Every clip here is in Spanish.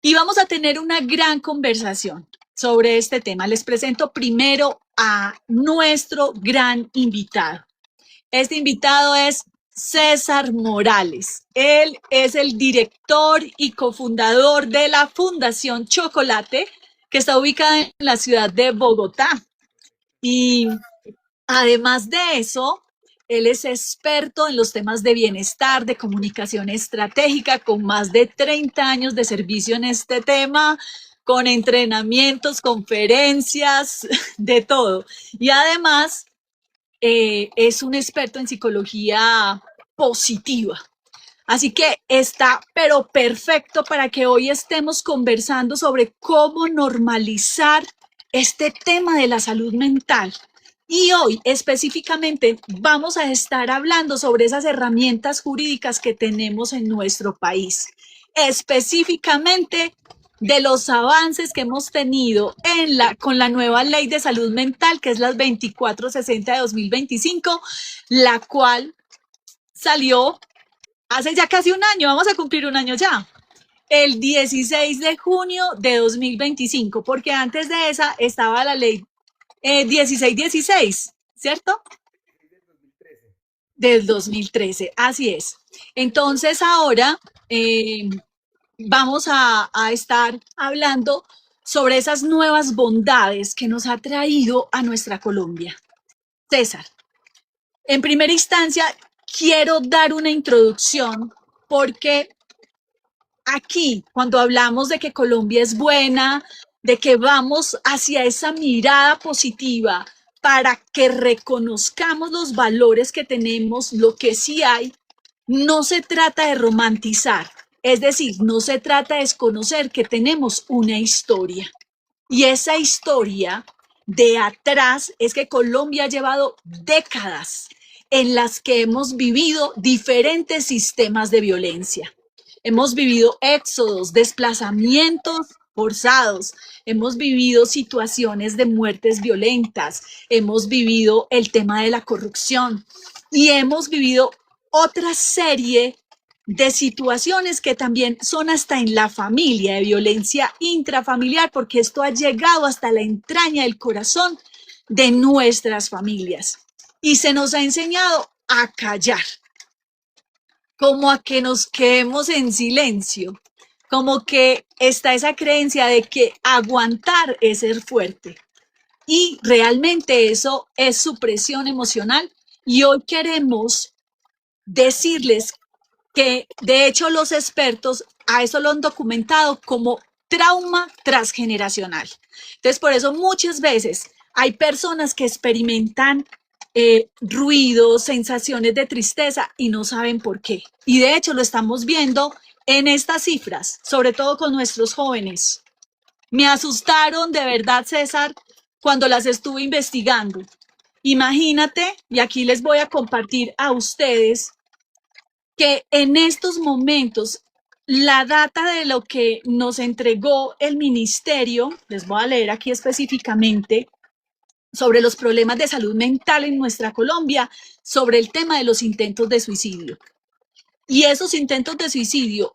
Y vamos a tener una gran conversación sobre este tema. Les presento primero a nuestro gran invitado. Este invitado es César Morales. Él es el director y cofundador de la Fundación Chocolate, que está ubicada en la ciudad de Bogotá. Y además de eso, él es experto en los temas de bienestar, de comunicación estratégica, con más de 30 años de servicio en este tema, con entrenamientos, conferencias, de todo. Y además es un experto en psicología positiva. Así que está, pero perfecto para que hoy estemos conversando sobre cómo normalizar este tema de la salud mental. Y hoy específicamente vamos a estar hablando sobre esas herramientas jurídicas que tenemos en nuestro país. Específicamente de los avances que hemos tenido con la nueva ley de salud mental, que es la 2460 de 2025, la cual salió hace ya casi un año, vamos a cumplir un año ya, el 16 de junio de 2025, porque antes de esa estaba la ley 1616, ¿cierto? Del 2013, así es. Entonces ahora vamos a estar hablando sobre esas nuevas bondades que nos ha traído a nuestra Colombia. César, en primera instancia, quiero dar una introducción porque aquí, cuando hablamos de que Colombia es buena, de que vamos hacia esa mirada positiva para que reconozcamos los valores que tenemos, lo que sí hay, no se trata de romantizar, es decir, no se trata de desconocer que tenemos una historia. Y esa historia de atrás es que Colombia ha llevado décadas en las que hemos vivido diferentes sistemas de violencia. Hemos vivido éxodos, desplazamientos forzados, hemos vivido situaciones de muertes violentas, hemos vivido el tema de la corrupción y hemos vivido otra serie de situaciones que también son hasta en la familia, de violencia intrafamiliar, porque esto ha llegado hasta la entraña del corazón de nuestras familias. Y se nos ha enseñado a callar, como a que nos quedemos en silencio, como que está esa creencia de que aguantar es ser fuerte. Y realmente eso es supresión emocional. Y hoy queremos decirles que de hecho los expertos a eso lo han documentado como trauma transgeneracional. Entonces, por eso muchas veces hay personas que experimentan ruidos, sensaciones de tristeza y no saben por qué. Y de hecho lo estamos viendo en estas cifras, sobre todo con nuestros jóvenes. Me asustaron de verdad, César, cuando las estuve investigando. Imagínate, y aquí les voy a compartir a ustedes que en estos momentos la data de lo que nos entregó el ministerio, les voy a leer aquí específicamente, sobre los problemas de salud mental en nuestra Colombia, sobre el tema de los intentos de suicidio. Y esos intentos de suicidio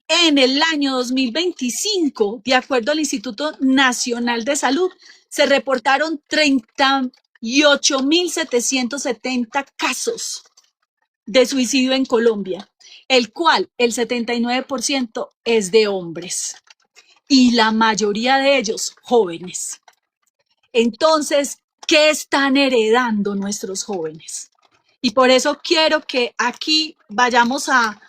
en el año 2025, de acuerdo al Instituto Nacional de Salud, se reportaron 38.770 casos de suicidio en Colombia, el cual el 79% es de hombres y la mayoría de ellos jóvenes. Entonces, ¿qué están heredando nuestros jóvenes? Y por eso quiero que aquí vayamos a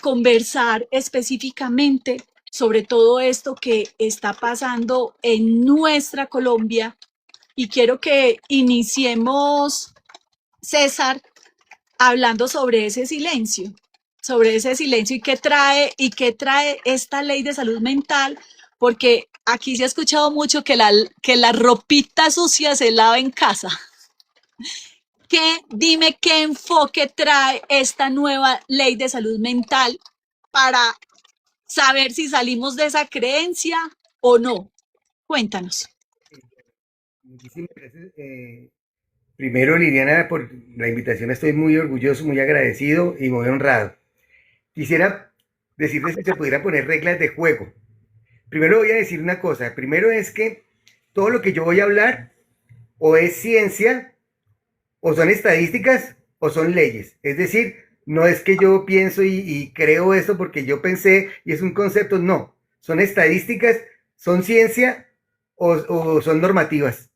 conversar específicamente sobre todo esto que está pasando en nuestra Colombia. Y quiero que iniciemos, César, hablando sobre ese silencio y qué trae esta ley de salud mental, porque aquí se ha escuchado mucho que la ropita sucia se lava en casa. Dime qué enfoque trae esta nueva ley de salud mental para saber si salimos de esa creencia o no. Cuéntanos. Muchísimas gracias. Primero, Liliana, por la invitación, estoy muy orgulloso, muy agradecido y muy honrado. Quisiera decirles si se pudieran poner reglas de juego. Primero voy a decir una cosa. Primero es que todo lo que yo voy a hablar o es ciencia, o son estadísticas, o son leyes. Es decir, no es que yo pienso y creo eso porque yo pensé y es un concepto, no. Son estadísticas, son ciencia o son normativas.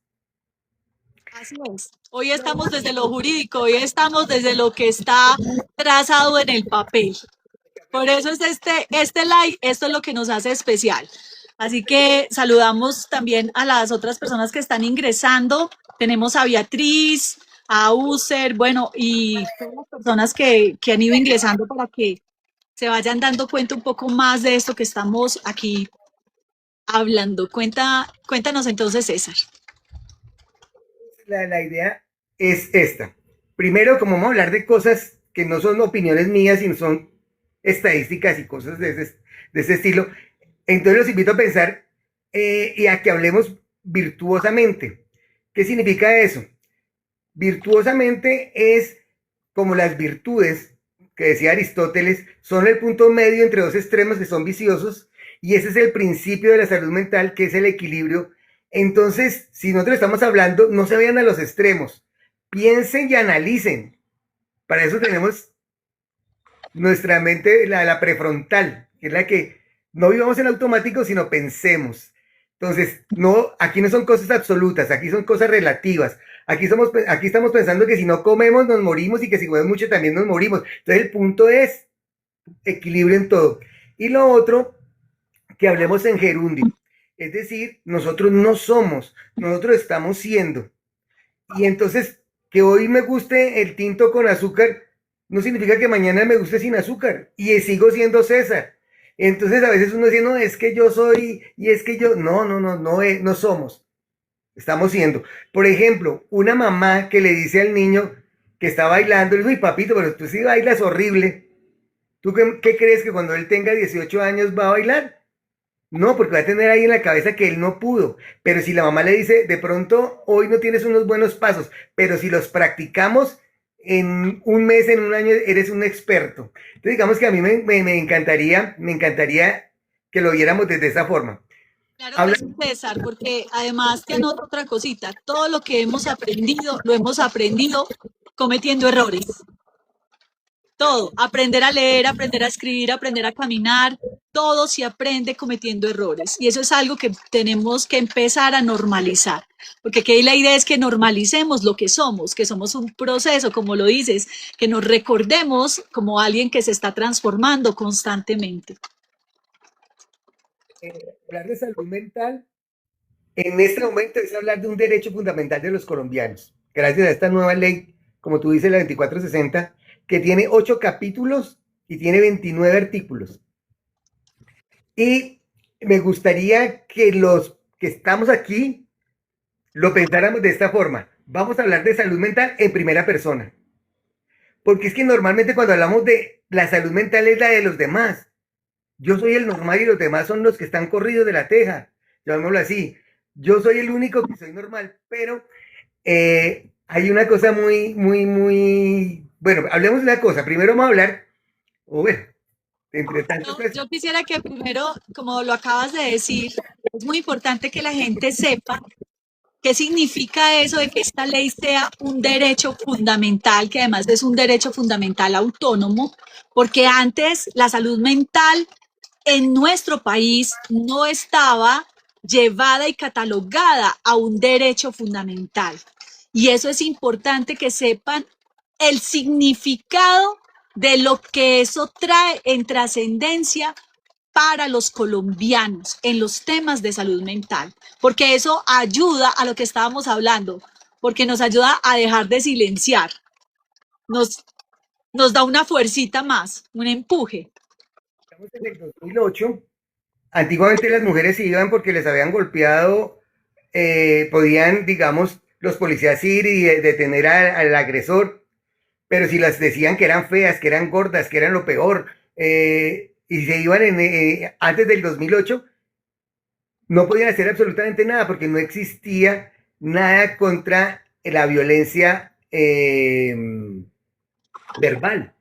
Así es. Hoy estamos desde lo jurídico, hoy estamos desde lo que está trazado en el papel. Por eso es este like, esto es lo que nos hace especial. Así que saludamos también a las otras personas que están ingresando. Tenemos a Beatriz, a User, bueno, y todas las personas que han ido ingresando para que se vayan dando cuenta un poco más de esto que estamos aquí hablando. Cuéntanos entonces, César. La idea es esta. Primero, como vamos a hablar de cosas que no son opiniones mías, sino son estadísticas y cosas de ese estilo, entonces los invito a pensar y a que hablemos virtuosamente. ¿Qué significa eso? Virtuosamente es como las virtudes que decía Aristóteles, son el punto medio entre dos extremos que son viciosos, y ese es el principio de la salud mental, que es el equilibrio. Entonces, si nosotros estamos hablando, no se vayan a los extremos, piensen y analicen. Para eso tenemos nuestra mente, la prefrontal, que es la que no vivamos en automático, sino pensemos. Entonces, no, aquí no son cosas absolutas, aquí son cosas relativas. Aquí estamos pensando que si no comemos nos morimos y que si comemos mucho también nos morimos. Entonces, el punto es equilibrio en todo. Y lo otro, que hablemos en gerundio. Es decir, nosotros no somos, nosotros estamos siendo. Y entonces, que hoy me guste el tinto con azúcar, no significa que mañana me guste sin azúcar. Y sigo siendo César. Entonces, a veces uno dice, no, es que yo soy, y es que yo, no somos. Estamos siendo. Por ejemplo, una mamá que le dice al niño que está bailando, le dice, uy, papito, pero tú sí bailas horrible. ¿Tú qué crees que cuando él tenga 18 años va a bailar? No, porque va a tener ahí en la cabeza que él no pudo. Pero si la mamá le dice, de pronto hoy no tienes unos buenos pasos, pero si los practicamos en un mes, en un año, eres un experto. Entonces, digamos que a mí me encantaría que lo viéramos desde esa forma. Claro que Habla, sí, César, porque además te anoto otra cosita. Todo lo que hemos aprendido, lo hemos aprendido cometiendo errores. Todo, aprender a leer, aprender a escribir, aprender a caminar, todo se aprende cometiendo errores. Y eso es algo que tenemos que empezar a normalizar. Porque aquí la idea es que normalicemos lo que somos un proceso, como lo dices, que nos recordemos como alguien que se está transformando constantemente. hablar de salud mental en este momento es hablar de un derecho fundamental de los colombianos. Gracias a esta nueva ley, como tú dices, la 2460, que tiene 8 capítulos y tiene 29 artículos. Y me gustaría que los que estamos aquí lo pensáramos de esta forma. Vamos a hablar de salud mental en primera persona. Porque es que normalmente cuando hablamos de la salud mental es la de los demás. Yo soy el normal y los demás son los que están corridos de la teja. Llamémoslo así. Yo soy el único que soy normal, pero hay una cosa muy... Bueno, hablemos de una cosa. Primero vamos a hablar, o bueno, entre tantas cosas. Yo quisiera que primero, como lo acabas de decir, es muy importante que la gente sepa qué significa eso de que esta ley sea un derecho fundamental, que además es un derecho fundamental autónomo, porque antes la salud mental en nuestro país no estaba llevada y catalogada a un derecho fundamental. Y eso es importante que sepan el significado de lo que eso trae en trascendencia para los colombianos en los temas de salud mental, porque eso ayuda a lo que estábamos hablando, porque nos ayuda a dejar de silenciar, nos, nos da una fuercita más, un empuje. Estamos en el 2008. Antiguamente las mujeres se iban porque les habían golpeado, podían, digamos, los policías ir y detener al agresor, pero si las decían que eran feas, que eran gordas, que eran lo peor, y se iban antes del 2008, no podían hacer absolutamente nada porque no existía nada contra la violencia verbal.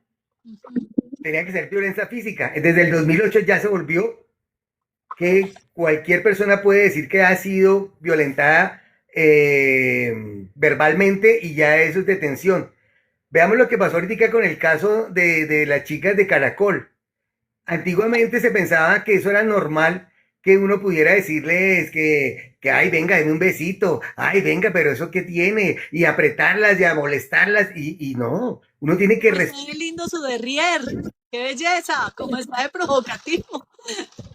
Tenía que ser violencia física. Desde el 2008 ya se volvió que cualquier persona puede decir que ha sido violentada verbalmente y ya eso es detención. Veamos lo que pasó ahorita con el caso de las chicas de Caracol. Antiguamente se pensaba que eso era normal, que uno pudiera decirles ay, venga, denme un besito, ay, venga, pero eso qué tiene, y apretarlas y a molestarlas, y no, uno tiene que Pues qué lindo su derrier, qué belleza, cómo está de provocativo.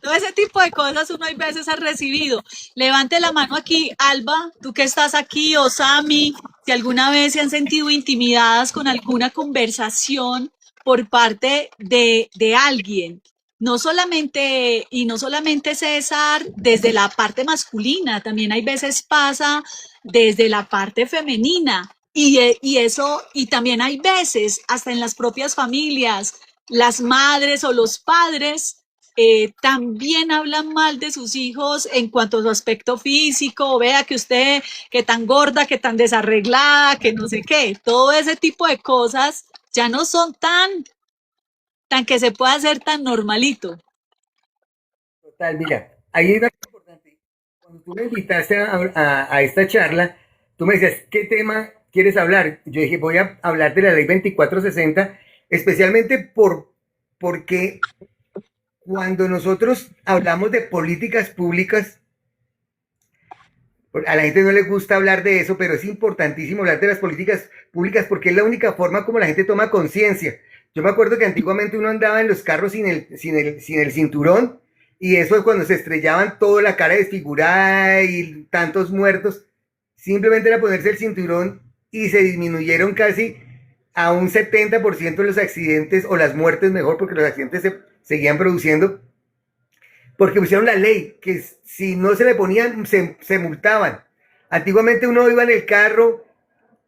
Todo ese tipo de cosas uno hay veces ha recibido. Levante la mano aquí, Alba, tú que estás aquí, o Sami, si alguna vez se han sentido intimidadas con alguna conversación por parte de alguien. No solamente, y no solamente César, desde la parte masculina, también hay veces pasa desde la parte femenina. Y eso, y también hay veces, hasta en las propias familias, las madres o los padres también hablan mal de sus hijos en cuanto a su aspecto físico, vea que usted, que tan gorda, que tan desarreglada, que no sé qué, todo ese tipo de cosas ya no son tan que se pueda hacer tan normalito. Total, mira, ahí es algo importante. Cuando tú me invitaste a esta charla, tú me decías, ¿qué tema quieres hablar? Yo dije, voy a hablar de la ley 2460, especialmente porque cuando nosotros hablamos de políticas públicas, a la gente no le gusta hablar de eso, pero es importantísimo hablar de las políticas públicas porque es la única forma como la gente toma conciencia. Yo me acuerdo que antiguamente uno andaba en los carros sin el cinturón y eso es cuando se estrellaban toda la cara desfigurada y tantos muertos. Simplemente era ponerse el cinturón y se disminuyeron casi a un 70% los accidentes o las muertes mejor porque los accidentes se seguían produciendo porque pusieron la ley que si no se le ponían se multaban. Antiguamente uno iba en el carro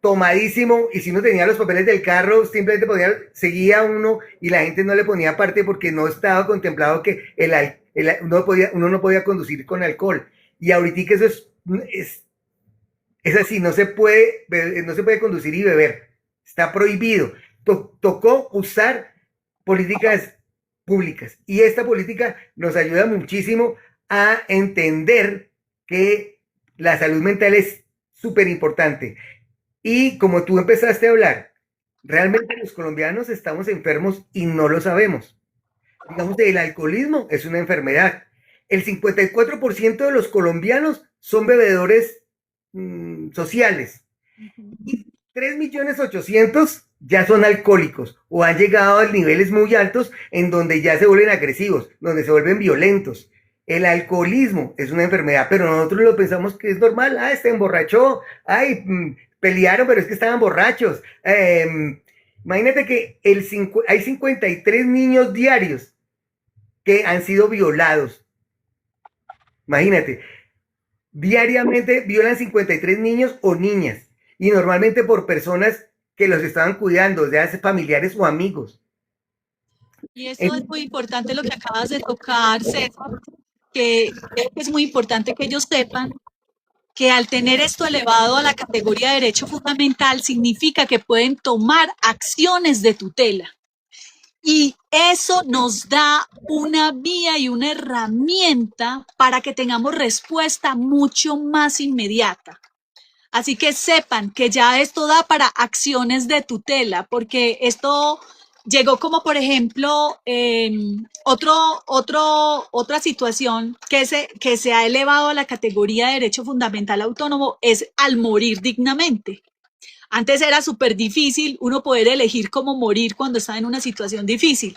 tomadísimo y si no tenía los papeles del carro simplemente seguía uno y la gente no le ponía parte porque no estaba contemplado que uno no podía conducir con alcohol. Y ahorita eso es así, no se puede conducir y beber. Está prohibido. Tocó usar políticas públicas. Y esta política nos ayuda muchísimo a entender que la salud mental es súper importante. Y como tú empezaste a hablar, realmente los colombianos estamos enfermos y no lo sabemos. Digamos, el alcoholismo es una enfermedad. El 54% de los colombianos son bebedores sociales. Y 3.800.000 ya son alcohólicos o han llegado a niveles muy altos en donde ya se vuelven agresivos, donde se vuelven violentos. El alcoholismo es una enfermedad, pero nosotros lo pensamos que es normal. Ah, se emborrachó, ay, pelearon, pero es que estaban borrachos. Imagínate que hay 53 niños diarios que han sido violados. Imagínate, diariamente violan 53 niños o niñas y normalmente por personas que los estaban cuidando, ya sea familiares o amigos. Y eso es muy importante lo que acabas de tocar, César, que es muy importante que ellos sepan que al tener esto elevado a la categoría de derecho fundamental significa que pueden tomar acciones de tutela. Y eso nos da una vía y una herramienta para que tengamos respuesta mucho más inmediata. Así que sepan que ya esto da para acciones de tutela, porque esto llegó como, por ejemplo, otra situación que se ha elevado a la categoría de derecho fundamental autónomo es al morir dignamente. Antes era súper difícil uno poder elegir cómo morir cuando está en una situación difícil.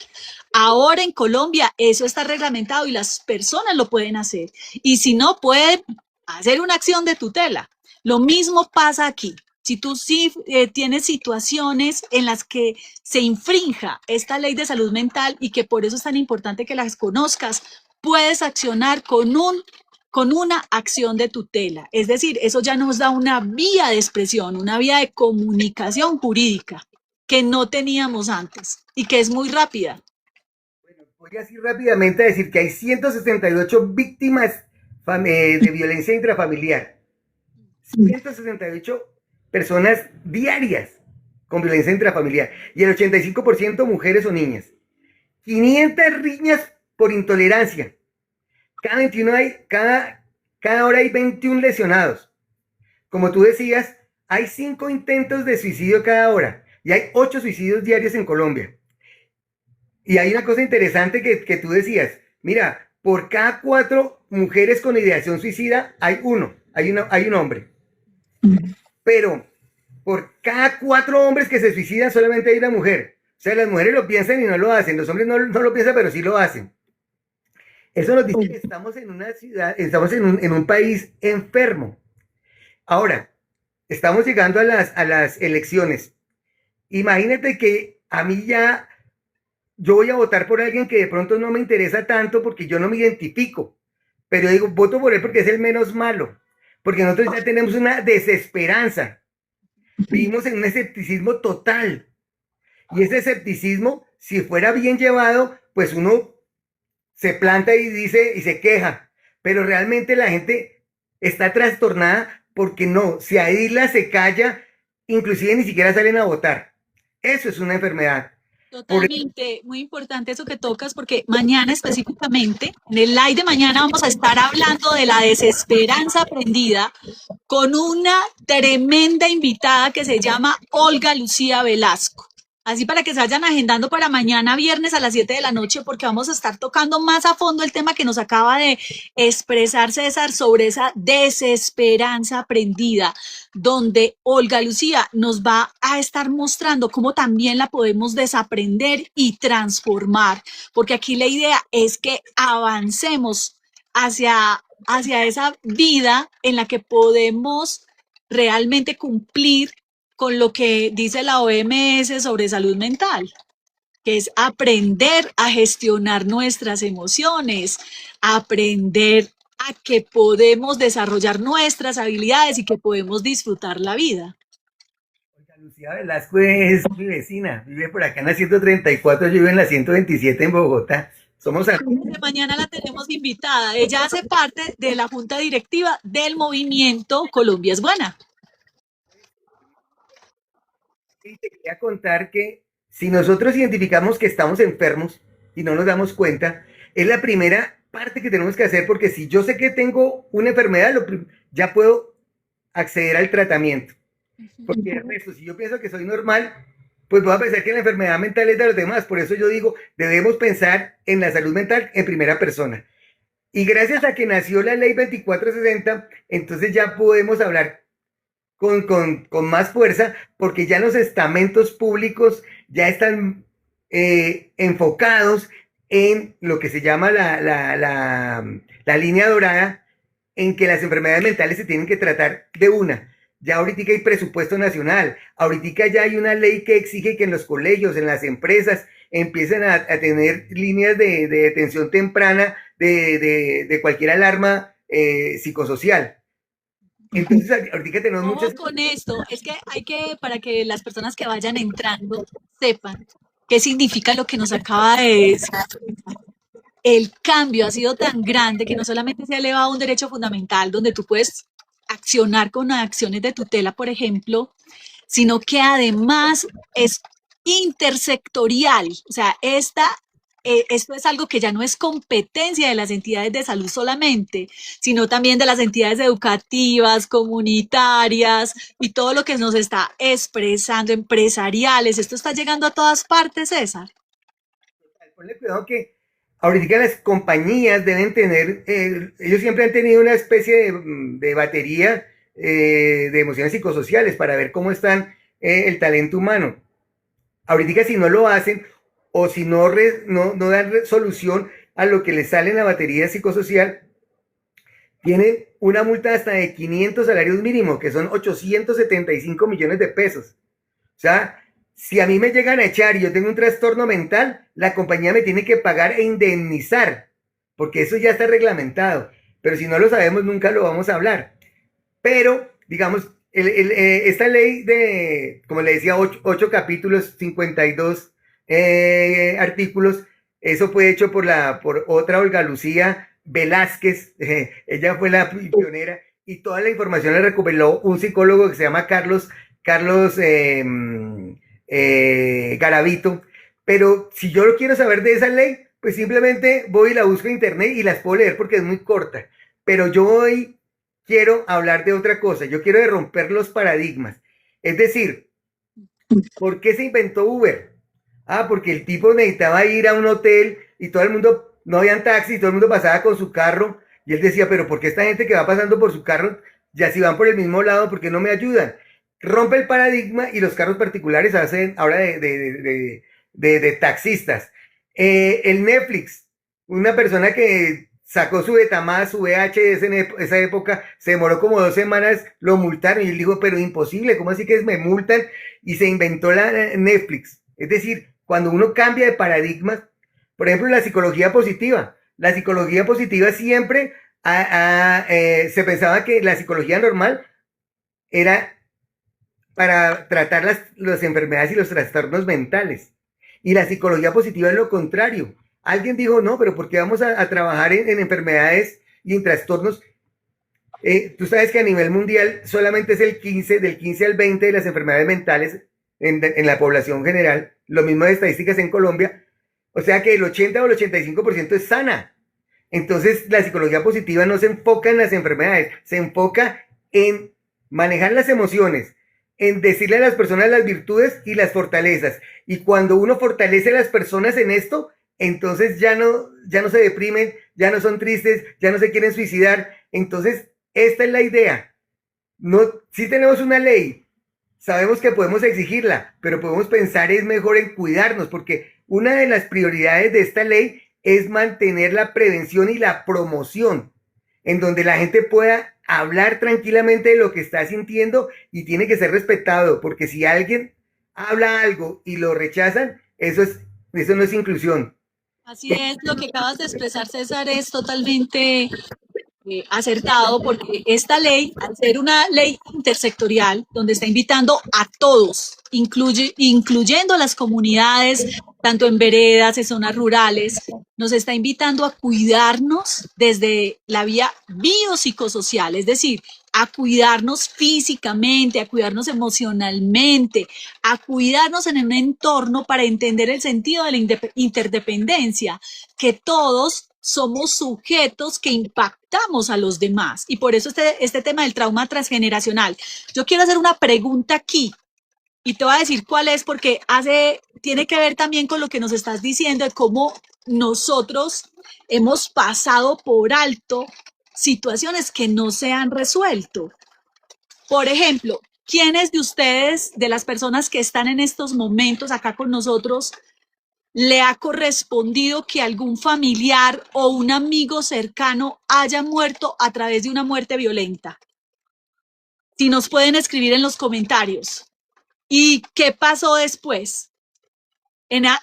Ahora en Colombia eso está reglamentado y las personas lo pueden hacer. Y si no, pueden hacer una acción de tutela. Lo mismo pasa aquí. Si tú sí tienes situaciones en las que se infrinja esta ley de salud mental y que por eso es tan importante que las conozcas, puedes accionar con una acción de tutela. Es decir, eso ya nos da una vía de expresión, una vía de comunicación jurídica que no teníamos antes y que es muy rápida. Bueno, voy así rápidamente a decir que hay 168 víctimas de violencia intrafamiliar. 168 personas diarias con violencia intrafamiliar y el 85% mujeres o niñas. 500 riñas por intolerancia. Cada 21 hay, cada hora hay 21 lesionados. Como tú decías, hay 5 intentos de suicidio cada hora y hay 8 suicidios diarios en Colombia. Y hay una cosa interesante que tú decías, mira, por cada 4 mujeres con ideación suicida hay hay un hombre. Pero por cada 4 hombres que se suicidan solamente hay una mujer. O sea, las mujeres lo piensan y no lo hacen, los hombres no lo piensan, pero sí lo hacen. Eso nos dice que estamos en una ciudad, estamos en un país enfermo. Ahora, estamos llegando a las elecciones. Imagínate que a mí ya, yo voy a votar por alguien que de pronto no me interesa tanto porque yo no me identifico. Pero digo, voto por él porque es el menos malo. Porque nosotros ya tenemos una desesperanza. Vivimos en un escepticismo total. Y ese escepticismo, si fuera bien llevado, pues uno se planta y dice y se queja. Pero realmente la gente está trastornada porque no, si a Isla se calla, inclusive ni siquiera salen a votar. Eso es una enfermedad. Totalmente, muy importante eso que tocas porque mañana específicamente, en el live de mañana vamos a estar hablando de la desesperanza aprendida con una tremenda invitada que se llama Olga Lucía Velasco. Así para que se vayan agendando para mañana viernes a las 7 de la noche porque vamos a estar tocando más a fondo el tema que nos acaba de expresar César sobre esa desesperanza aprendida, donde Olga Lucía nos va a estar mostrando cómo también la podemos desaprender y transformar, porque aquí la idea es que avancemos hacia esa vida en la que podemos realmente cumplir con lo que dice la OMS sobre salud mental, que es aprender a gestionar nuestras emociones, aprender a que podemos desarrollar nuestras habilidades y que podemos disfrutar la vida. Lucía Velasco es mi vecina, vive por acá en la 134, yo vivo en la 127 en Bogotá. Somos amigos. Mañana la tenemos invitada. Ella hace parte de la junta directiva del movimiento Colombia es Buena. Y te quería contar que si nosotros identificamos que estamos enfermos y no nos damos cuenta, es la primera parte que tenemos que hacer, porque si yo sé que tengo una enfermedad, ya puedo acceder al tratamiento. Porque el resto, si yo pienso que soy normal, pues voy a pensar que la enfermedad mental es de los demás. Por eso yo digo, debemos pensar en la salud mental en primera persona. Y gracias a que nació la ley 2460, entonces ya podemos hablar con más fuerza, porque ya los estamentos públicos ya están enfocados en lo que se llama la línea dorada, en que las enfermedades mentales se tienen que tratar de una. Ya ahorita hay presupuesto nacional, ahorita ya hay una ley que exige que en los colegios, en las empresas, empiecen a tener líneas de detención temprana de cualquier alarma psicosocial. Entonces, ahorita tenemos muchas... con esto, es que hay que, para que las personas que vayan entrando sepan qué significa lo que nos acaba de decir. El cambio ha sido tan grande que no solamente se ha elevado a un derecho fundamental donde tú puedes accionar con acciones de tutela, por ejemplo, sino que además es intersectorial. O sea, esto es algo que ya no es competencia de las entidades de salud solamente, sino también de las entidades educativas, comunitarias y todo lo que nos está expresando, empresariales. Esto está llegando a todas partes, César. Ponle cuidado que ahorita las compañías deben tener, ellos siempre han tenido una especie de batería de emociones psicosociales para ver cómo están el talento humano. Ahorita si no lo hacen o si no dan solución a lo que les sale en la batería psicosocial, tienen una multa hasta de 500 salarios mínimos, que son 875 millones de pesos. O sea, si a mí me llegan a echar y yo tengo un trastorno mental, la compañía me tiene que pagar e indemnizar, porque eso ya está reglamentado. Pero si no lo sabemos, nunca lo vamos a hablar. Pero, digamos, esta ley de, como le decía, 8 capítulos, 52 artículos, eso fue hecho por otra Olga Lucía Velázquez, ella fue la pionera, y toda la información la recuperó un psicólogo que se llama Carlos Garavito. Pero si yo quiero saber de esa ley, Pues simplemente voy y la busco en internet y las puedo leer porque es muy corta. Pero yo hoy quiero hablar de otra cosa. Yo quiero de romper los paradigmas. Es decir, ¿por qué se inventó Uber? Ah, porque el tipo necesitaba ir a un hotel y todo el mundo, no habían taxis, todo el mundo pasaba con su carro. Y él decía, pero ¿por qué esta gente que va pasando por su carro, ya si van por el mismo lado, ¿por qué no me ayudan? Rompe el paradigma y los carros particulares hacen ahora de taxistas. El Netflix, una persona que sacó su Betamax, su VHS en esa época, se demoró como 2 semanas, lo multaron y él dijo, pero imposible, ¿cómo así que me multan? Y se inventó la Netflix. Es decir, cuando uno cambia de paradigmas, por ejemplo, la psicología positiva. La psicología positiva siempre se pensaba que la psicología normal era para tratar las enfermedades y los trastornos mentales. Y la psicología positiva es lo contrario. Alguien dijo, no, pero ¿por qué vamos a trabajar en enfermedades y en trastornos? Tú sabes que a nivel mundial solamente es del 15 al 20 de las enfermedades mentales en la población general. Lo mismo de estadísticas en Colombia. O sea que el 80 o el 85% es sana. Entonces la psicología positiva no se enfoca en las enfermedades, se enfoca en manejar las emociones, en decirle a las personas las virtudes y las fortalezas. Y cuando uno fortalece a las personas en esto, entonces ya no se deprimen, ya no son tristes, ya no se quieren suicidar. Entonces, esta es la idea. No, sí tenemos una ley, sabemos que podemos exigirla, pero podemos pensar es mejor en cuidarnos, porque una de las prioridades de esta ley es mantener la prevención y la promoción, en donde la gente pueda hablar tranquilamente de lo que está sintiendo y tiene que ser respetado, porque si alguien habla algo y lo rechazan, eso no es inclusión. Así es, lo que acabas de expresar, César, es totalmente acertado porque esta ley, al ser una ley intersectorial, donde está invitando a todos, incluyendo a las comunidades, tanto en veredas, en zonas rurales, nos está invitando a cuidarnos desde la vía biopsicosocial, es decir, a cuidarnos físicamente, a cuidarnos emocionalmente, a cuidarnos en un entorno para entender el sentido de la interdependencia, que todos somos sujetos que impactamos a los demás. Y por eso este tema del trauma transgeneracional. Yo quiero hacer una pregunta aquí y te voy a decir cuál es porque tiene que ver también con lo que nos estás diciendo de cómo nosotros hemos pasado por alto situaciones que no se han resuelto. Por ejemplo, ¿quiénes de ustedes, de las personas que están en estos momentos acá con nosotros, le ha correspondido que algún familiar o un amigo cercano haya muerto a través de una muerte violenta? Si nos pueden escribir en los comentarios. ¿Y qué pasó después?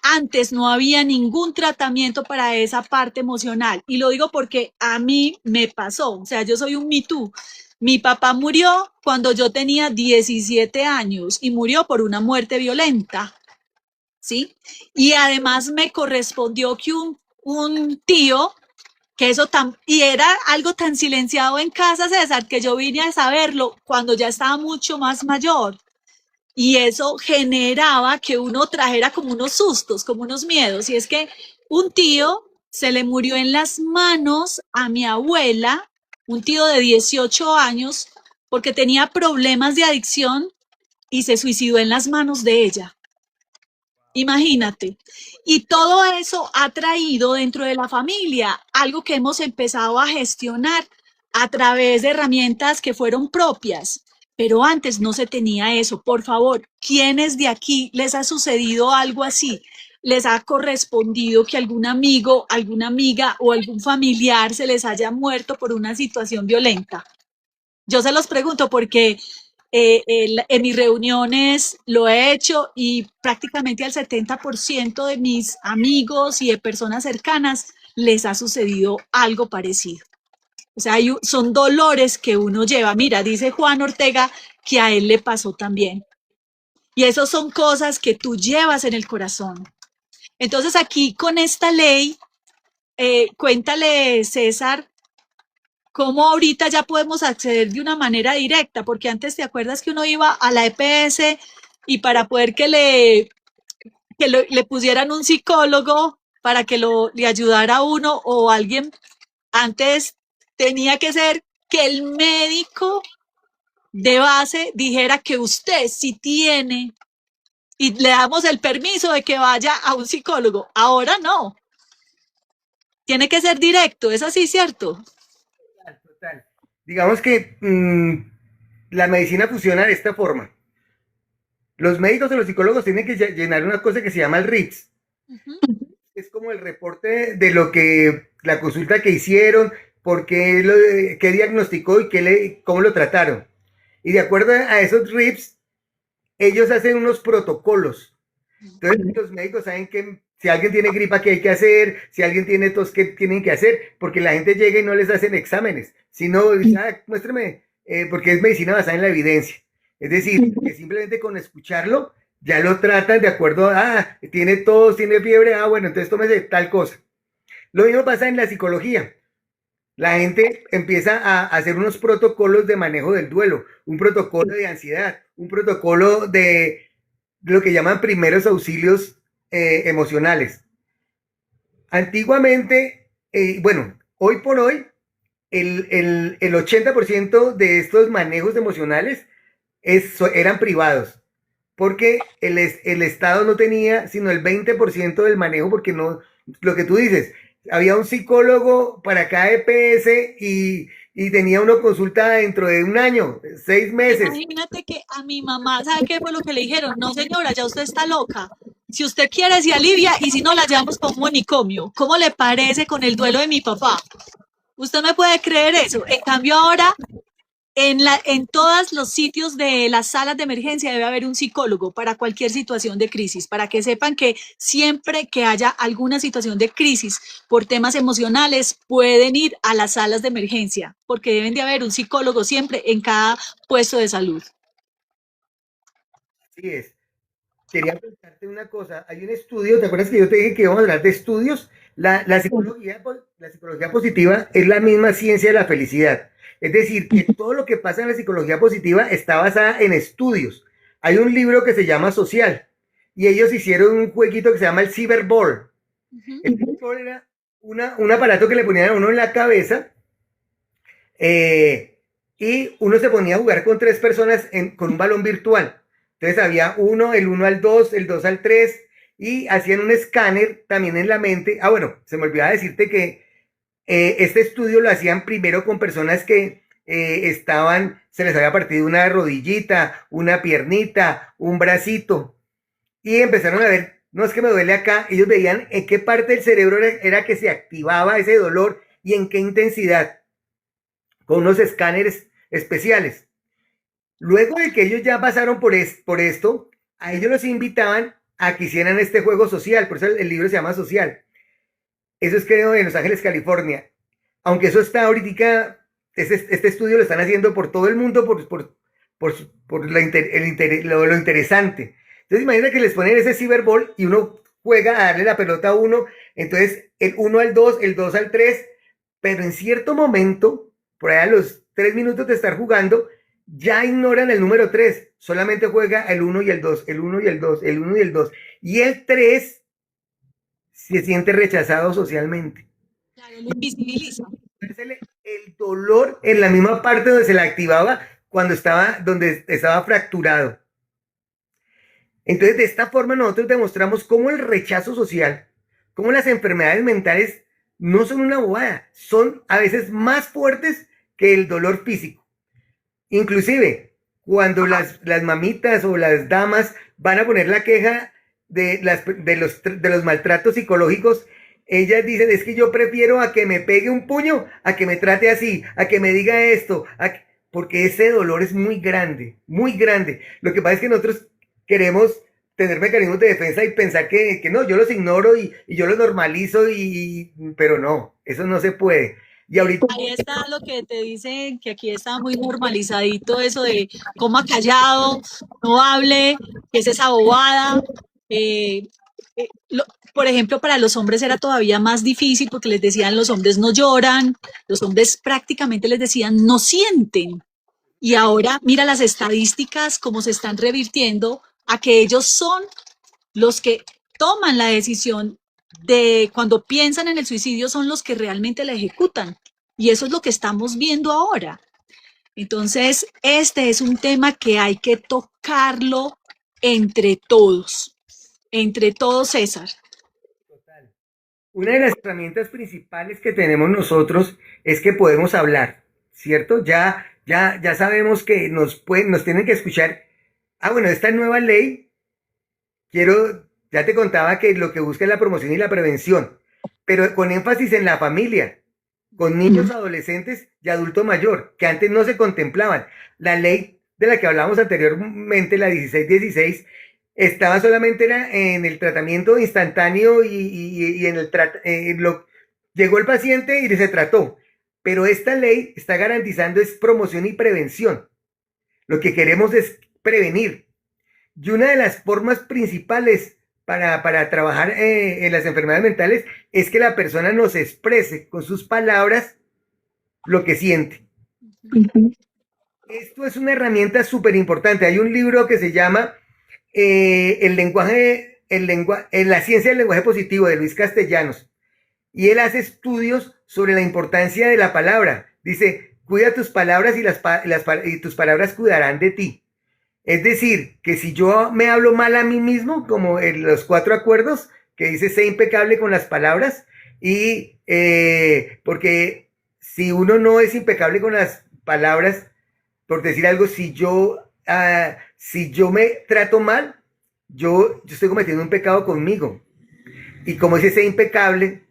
Antes no había ningún tratamiento para esa parte emocional. Y lo digo porque a mí me pasó. O sea, yo soy un Me Too. Mi papá murió cuando yo tenía 17 años y murió por una muerte violenta. ¿Sí? Y además me correspondió que un tío, que y era algo tan silenciado en casa, César, que yo vine a saberlo cuando ya estaba mucho más mayor. Y eso generaba que uno trajera como unos sustos, como unos miedos. Y es que un tío se le murió en las manos a mi abuela, un tío de 18 años, porque tenía problemas de adicción y se suicidó en las manos de ella. Imagínate. Y todo eso ha traído dentro de la familia algo que hemos empezado a gestionar a través de herramientas que fueron propias. Pero antes no se tenía eso. Por favor, ¿quiénes de aquí les ha sucedido algo así? ¿Les ha correspondido que algún amigo, alguna amiga o algún familiar se les haya muerto por una situación violenta? Yo se los pregunto porque en mis reuniones lo he hecho y prácticamente al 70% de mis amigos y de personas cercanas les ha sucedido algo parecido. O sea, son dolores que uno lleva. Mira, dice Juan Ortega que a él le pasó también. Y esas son cosas que tú llevas en el corazón. Entonces aquí con esta ley, cuéntale, César, cómo ahorita ya podemos acceder de una manera directa, porque antes te acuerdas que uno iba a la EPS y para poder que le pusieran un psicólogo, para que le ayudara a uno o alguien. Antes tenía que ser que el médico de base dijera que usted sí tiene y le damos el permiso de que vaya a un psicólogo. Ahora no. Tiene que ser directo, es así, ¿cierto? Total, total. Digamos que la medicina funciona de esta forma. Los médicos o los psicólogos tienen que llenar una cosa que se llama el RITS. Es como el reporte de lo que, la consulta que hicieron, por qué diagnosticó y cómo lo trataron. Y de acuerdo a esos RIPS, ellos hacen unos protocolos. Entonces los médicos saben que si alguien tiene gripa, qué hay que hacer, si alguien tiene tos, qué tienen que hacer, porque la gente llega y no les hacen exámenes, sino, muéstrame, porque es medicina basada en la evidencia. Es decir, que simplemente con escucharlo, ya lo tratan de acuerdo a, tiene tos, tiene fiebre, bueno, entonces tómese tal cosa. Lo mismo pasa en la psicología. La gente empieza a hacer unos protocolos de manejo del duelo, un protocolo de ansiedad, un protocolo de lo que llaman primeros auxilios emocionales. Antiguamente, bueno, hoy por hoy, el 80% de estos manejos emocionales eran privados, porque el Estado no tenía sino el 20% del manejo, porque no, lo que tú dices, había un psicólogo para cada EPS y tenía una consulta dentro de un año, 6 meses. Imagínate que a mi mamá, ¿sabe qué fue lo que le dijeron? No, señora, ya usted está loca. Si usted quiere, se alivia y si no, la llevamos con un manicomio. ¿Cómo le parece con el duelo de mi papá? ¿Usted me puede creer eso? En cambio, ahora en todos los sitios de las salas de emergencia debe haber un psicólogo para cualquier situación de crisis, para que sepan que siempre que haya alguna situación de crisis por temas emocionales, pueden ir a las salas de emergencia, porque deben de haber un psicólogo siempre en cada puesto de salud. Así es. Quería preguntarte una cosa. Hay un estudio, ¿te acuerdas que yo te dije que íbamos a hablar de estudios? La psicología positiva es la misma ciencia de la felicidad. Es decir, que todo lo que pasa en la psicología positiva está basada en estudios. Hay un libro que se llama Social y ellos hicieron un jueguito que se llama el Cyberball. El Cyberball era un aparato que le ponían a uno en la cabeza y uno se ponía a jugar con 3 personas con un balón virtual. Entonces había el 1 al 2, el 2 al 3 y hacían un escáner también en la mente. Bueno, se me olvidaba decirte que este estudio lo hacían primero con personas que se les había partido una rodillita, una piernita, un bracito y empezaron a ver, no es que me duele acá, ellos veían en qué parte del cerebro era que se activaba ese dolor y en qué intensidad, con unos escáneres especiales. Luego de que ellos ya pasaron por esto, a ellos los invitaban a que hicieran este juego social, por eso el libro se llama Social. Eso es creo en Los Ángeles, California. Aunque eso está ahorita, este estudio lo están haciendo por todo el mundo por lo interesante. Entonces imagina que les ponen ese Cyberball y uno juega a darle la pelota a uno, entonces el 1 al 2, el 2 al 3, pero en cierto momento, por ahí a los 3 minutos de estar jugando, ya ignoran el número 3, solamente juega el 1 y el 2, el 1 y el 2, el 1 y el 2. Y el 3 se siente rechazado socialmente. Claro, lo invisibiliza. El dolor en la misma parte donde se le activaba donde estaba fracturado. Entonces, de esta forma nosotros demostramos cómo el rechazo social, cómo las enfermedades mentales no son una bobada, son a veces más fuertes que el dolor físico. Inclusive, cuando las mamitas o las damas van a poner la queja de los maltratos psicológicos, ellas dicen, es que yo prefiero a que me pegue un puño, a que me trate así, a que me diga esto, porque ese dolor es muy grande, muy grande. Lo que pasa es que nosotros queremos tener mecanismos de defensa y pensar que no, yo los ignoro y yo los normalizo, pero no, eso no se puede. Y ahorita... Ahí está lo que te dicen, que aquí está muy normalizadito eso de coma callado, no hable, que es esa bobada. Por ejemplo, para los hombres era todavía más difícil porque les decían los hombres no lloran, los hombres prácticamente les decían no sienten. Y ahora mira las estadísticas cómo se están revirtiendo a que ellos son los que toman la decisión de cuando piensan en el suicidio son los que realmente la ejecutan. Y eso es lo que estamos viendo ahora. Entonces, este es un tema que hay que tocarlo entre todos, César. Total. Una de las herramientas principales que tenemos nosotros es que podemos hablar, ¿cierto? Ya sabemos que nos tienen que escuchar. Ah, bueno, esta nueva ley, ya te contaba que lo que busca es la promoción y la prevención, pero con énfasis en la familia, con niños, adolescentes y adulto mayor, que antes no se contemplaban. La ley de la que hablábamos anteriormente, la 1616, estaba solamente en el tratamiento instantáneo y en llegó el paciente y se trató. Pero esta ley está garantizando es promoción y prevención. Lo que queremos es prevenir. Y una de las formas principales para trabajar en las enfermedades mentales es que la persona nos exprese con sus palabras lo que siente. Esto es una herramienta súper importante. Hay un libro que se llama La ciencia del lenguaje positivo, de Luis Castellanos. Y él hace estudios sobre la importancia de la palabra. Dice, cuida tus palabras y tus palabras cuidarán de ti. Es decir, que si yo me hablo mal a mí mismo, como en los 4 acuerdos, que dice, sé impecable con las palabras, y porque si uno no es impecable con las palabras, por decir algo, si yo me trato mal, yo estoy cometiendo un pecado conmigo. Y como dice, sé impecable,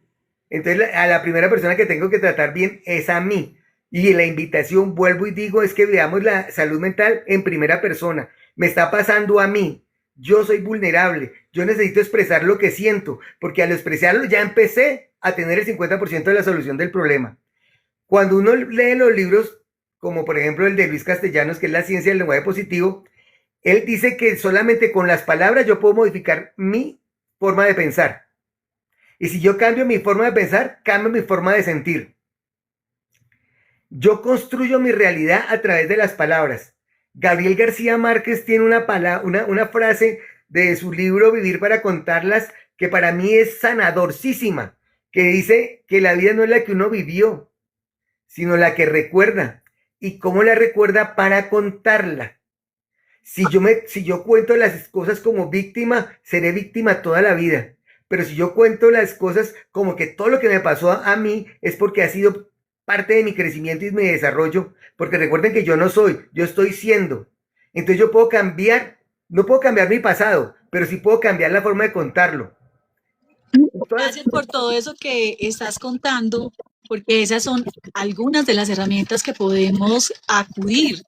entonces a la primera persona que tengo que tratar bien es a mí. Y la invitación, vuelvo y digo, es que veamos la salud mental en primera persona. Me está pasando a mí. Yo soy vulnerable. Yo necesito expresar lo que siento, porque al expresarlo ya empecé a tener el 50% de la solución del problema. Cuando uno lee los libros, como por ejemplo el de Luis Castellanos, que es La ciencia del lenguaje positivo, él dice que solamente con las palabras yo puedo modificar mi forma de pensar. Y si yo cambio mi forma de pensar, cambio mi forma de sentir. Yo construyo mi realidad a través de las palabras. Gabriel García Márquez tiene una frase de su libro Vivir para contarlas que para mí es sanadorcísima, que dice que la vida no es la que uno vivió, sino la que recuerda. ¿Y cómo la recuerda? Para contarla. Si yo cuento las cosas como víctima, seré víctima toda la vida. Pero si yo cuento las cosas como que todo lo que me pasó a mí es porque ha sido parte de mi crecimiento y mi desarrollo, porque recuerden que yo no soy, yo estoy siendo. Entonces yo puedo cambiar, no puedo cambiar mi pasado, pero sí puedo cambiar la forma de contarlo. Gracias por todo eso que estás contando, porque esas son algunas de las herramientas que podemos acudir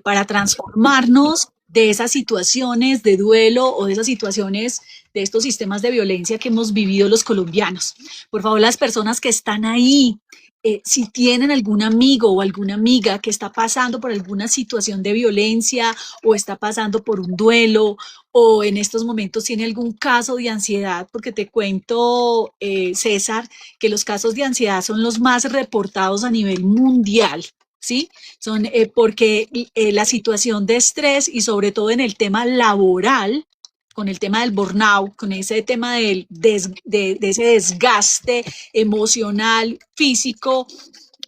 para transformarnos de esas situaciones de duelo o de esas situaciones de estos sistemas de violencia que hemos vivido los colombianos. Por favor, las personas que están ahí, si tienen algún amigo o alguna amiga que está pasando por alguna situación de violencia o está pasando por un duelo o en estos momentos tiene algún caso de ansiedad, porque te cuento, César, que los casos de ansiedad son los más reportados a nivel mundial. ¿Sí? Son porque la situación de estrés y sobre todo en el tema laboral, con el tema del burnout, con ese tema de ese desgaste emocional, físico,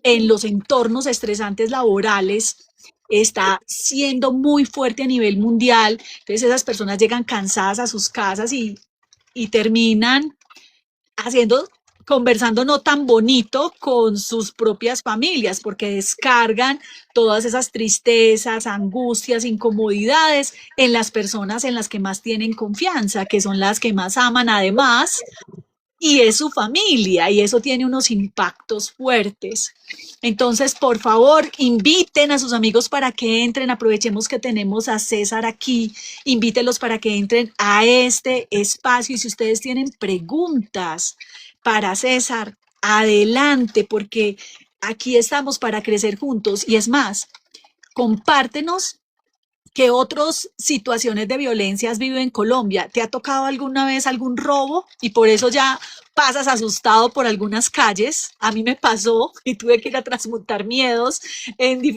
en los entornos estresantes laborales, está siendo muy fuerte a nivel mundial. Entonces esas personas llegan cansadas a sus casas y terminan haciendo, conversando no tan bonito con sus propias familias, porque descargan todas esas tristezas, angustias, incomodidades en las personas en las que más tienen confianza, que son las que más aman además, y es su familia, y eso tiene unos impactos fuertes. Entonces, por favor, inviten a sus amigos para que entren, aprovechemos que tenemos a César aquí, invítelos para que entren a este espacio y si ustedes tienen preguntas para César, adelante, porque aquí estamos para crecer juntos y es más, compártenos qué otras situaciones de violencia has vivido en Colombia. ¿Te ha tocado alguna vez algún robo y por eso ya pasas asustado por algunas calles? A mí me pasó y tuve que ir a transmutar miedos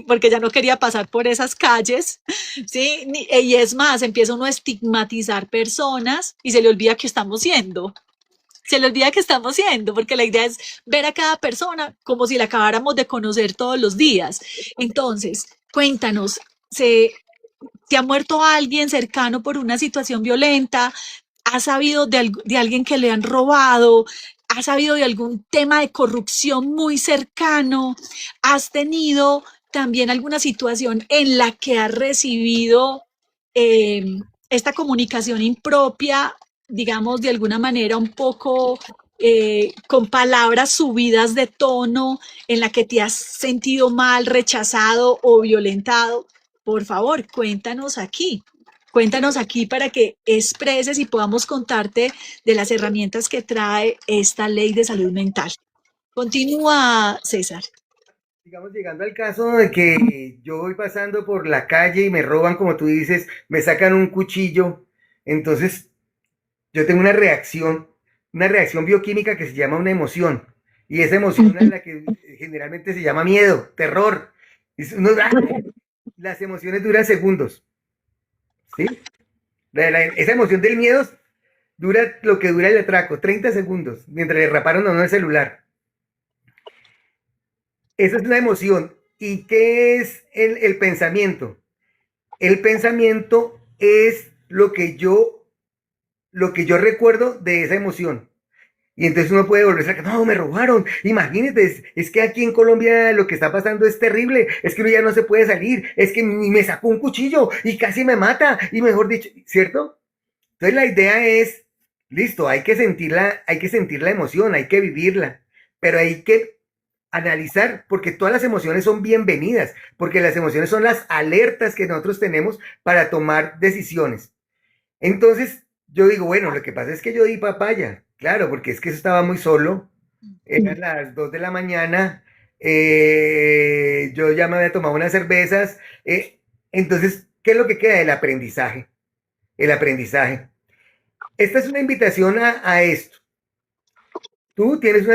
porque ya no quería pasar por esas calles, ¿sí? Y es más, empieza uno a estigmatizar personas y se le olvida que estamos siendo. Se le olvida que estamos siendo, porque la idea es ver a cada persona como si la acabáramos de conocer todos los días. Entonces, cuéntanos, ¿se, ¿te ha muerto alguien cercano por una situación violenta? ¿Has sabido de alguien que le han robado? ¿Has sabido de algún tema de corrupción muy cercano? ¿Has tenido también alguna situación en la que has recibido eh, esta comunicación impropia, digamos, de alguna manera un poco con palabras subidas de tono, en la que te has sentido mal, rechazado o violentado? Por favor, cuéntanos aquí. Cuéntanos aquí para que expreses y podamos contarte de las herramientas que trae esta ley de salud mental. Continúa, César. Digamos, llegando al caso de que yo voy pasando por la calle y me roban, como tú dices, me sacan un cuchillo, entonces yo tengo una reacción bioquímica que se llama una emoción, y esa emoción es la que generalmente se llama miedo, terror. Las emociones duran segundos, ¿sí? Esa emoción del miedo dura lo que dura el atraco, 30 segundos, mientras le raparon a uno el celular. Esa es la emoción. ¿Y qué es el pensamiento? El pensamiento es lo que yo recuerdo de esa emoción. Y entonces uno puede volverse a no, me robaron. Imagínate, es que aquí en Colombia lo que está pasando es terrible. Es que uno ya no se puede salir. Es que me sacó un cuchillo y casi me mata. Y mejor dicho, ¿cierto? Entonces la idea es, listo, hay que sentir la emoción, hay que vivirla. Pero hay que analizar, porque todas las emociones son bienvenidas, porque las emociones son las alertas que nosotros tenemos para tomar decisiones. Entonces, yo digo, bueno, lo que pasa es que yo di papaya, claro, porque es que eso estaba muy solo, eran las 2 de la mañana, yo ya me había tomado unas cervezas, entonces, ¿qué es lo que queda? El aprendizaje, el aprendizaje. Esta es una invitación a esto. Tú tienes,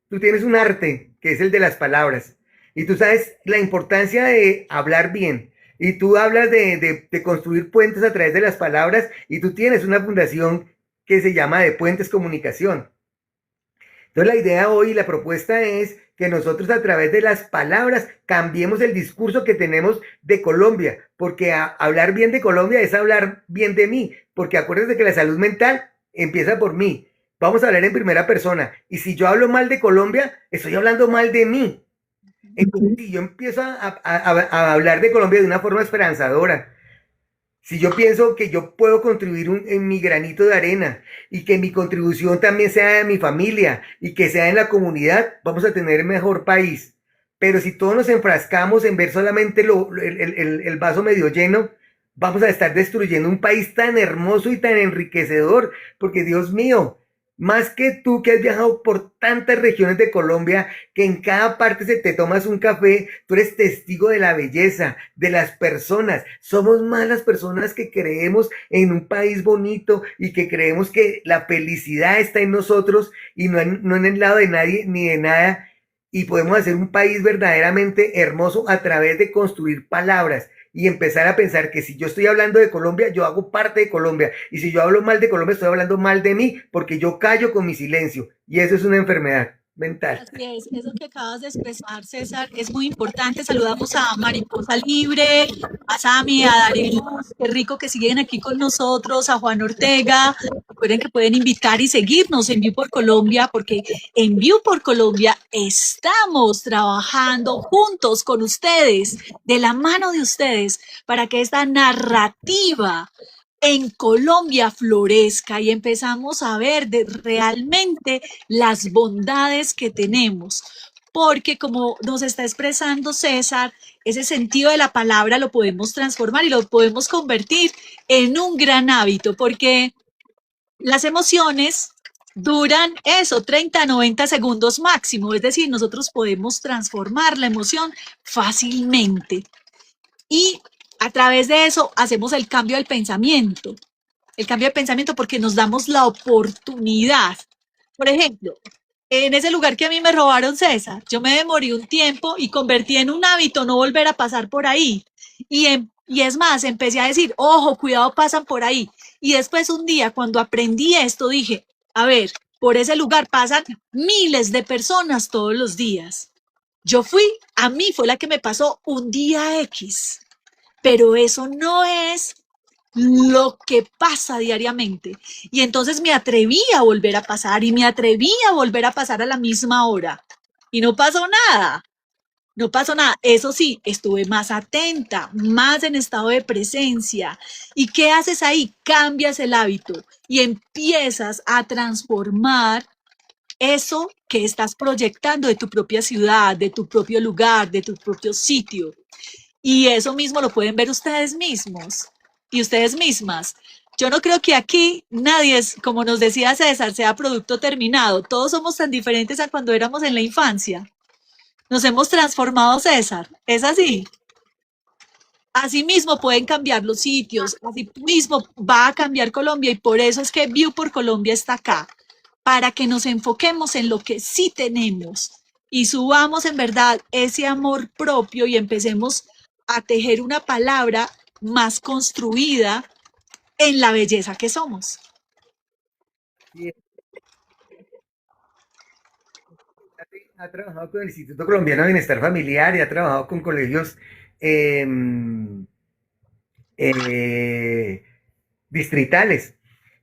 tú tienes un arte, que es el de las palabras, y tú sabes la importancia de hablar bien. Y tú hablas de construir puentes a través de las palabras, y tú tienes una fundación que se llama de Puentes Comunicación. Entonces la idea hoy, la propuesta es que nosotros a través de las palabras cambiemos el discurso que tenemos de Colombia, porque hablar bien de Colombia es hablar bien de mí, porque acuérdense que la salud mental empieza por mí. Vamos a hablar en primera persona, y si yo hablo mal de Colombia, estoy hablando mal de mí. Entonces, si yo empiezo a hablar de Colombia de una forma esperanzadora, si yo pienso que yo puedo contribuir en mi granito de arena y que mi contribución también sea de mi familia y que sea en la comunidad, vamos a tener mejor país. Pero si todos nos enfrascamos en ver solamente el vaso medio lleno, vamos a estar destruyendo un país tan hermoso y tan enriquecedor, porque Dios mío, más que tú que has viajado por tantas regiones de Colombia, que en cada parte se te tomas un café, tú eres testigo de la belleza, de las personas. Somos más las personas que creemos en un país bonito y que creemos que la felicidad está en nosotros y no en el lado de nadie ni de nada. Y podemos hacer un país verdaderamente hermoso a través de construir palabras y empezar a pensar que si yo estoy hablando de Colombia, yo hago parte de Colombia. Y si yo hablo mal de Colombia, estoy hablando mal de mí, porque yo callo con mi silencio. Y eso es una enfermedad mental. Así es, eso que acabas de expresar, César, es muy importante. Saludamos a Mariposa Libre, a Sami, a Dariluz, qué rico que siguen aquí con nosotros, a Juan Ortega. Recuerden que pueden invitar y seguirnos en View por Colombia, porque en View por Colombia estamos trabajando juntos con ustedes, de la mano de ustedes, para que esta narrativa en Colombia florezca y empezamos a ver realmente las bondades que tenemos. Porque como nos está expresando César, ese sentido de la palabra lo podemos transformar y lo podemos convertir en un gran hábito, porque las emociones duran eso, 30 90 segundos máximo, es decir, nosotros podemos transformar la emoción fácilmente. Y a través de eso hacemos el cambio del pensamiento. El cambio de pensamiento porque nos damos la oportunidad. Por ejemplo, en ese lugar que a mí me robaron, César, yo me demoré un tiempo y convertí en un hábito no volver a pasar por ahí. Y es más, empecé a decir, ojo, cuidado, pasan por ahí. Y después un día, cuando aprendí esto, dije, a ver, por ese lugar pasan miles de personas todos los días. A mí fue la que me pasó un día X, pero eso no es lo que pasa diariamente. Y entonces me atreví a volver a pasar y me atreví a volver a pasar a la misma hora. Y no pasó nada. No pasó nada. Eso sí, estuve más atenta, más en estado de presencia. ¿Y qué haces ahí? Cambias el hábito y empiezas a transformar eso que estás proyectando de tu propia ciudad, de tu propio lugar, de tu propio sitio. Y eso mismo lo pueden ver ustedes mismos y ustedes mismas. Yo no creo que aquí nadie es, como nos decía César, sea producto terminado. Todos somos tan diferentes a cuando éramos en la infancia. Nos hemos transformado, César. Es así. Así mismo pueden cambiar los sitios, así mismo va a cambiar Colombia y por eso es que View por Colombia está acá, para que nos enfoquemos en lo que sí tenemos y subamos en verdad ese amor propio y empecemos a tejer una palabra más construida en la belleza que somos. Y ha trabajado con el Instituto Colombiano de Bienestar Familiar y ha trabajado con colegios eh, eh, distritales.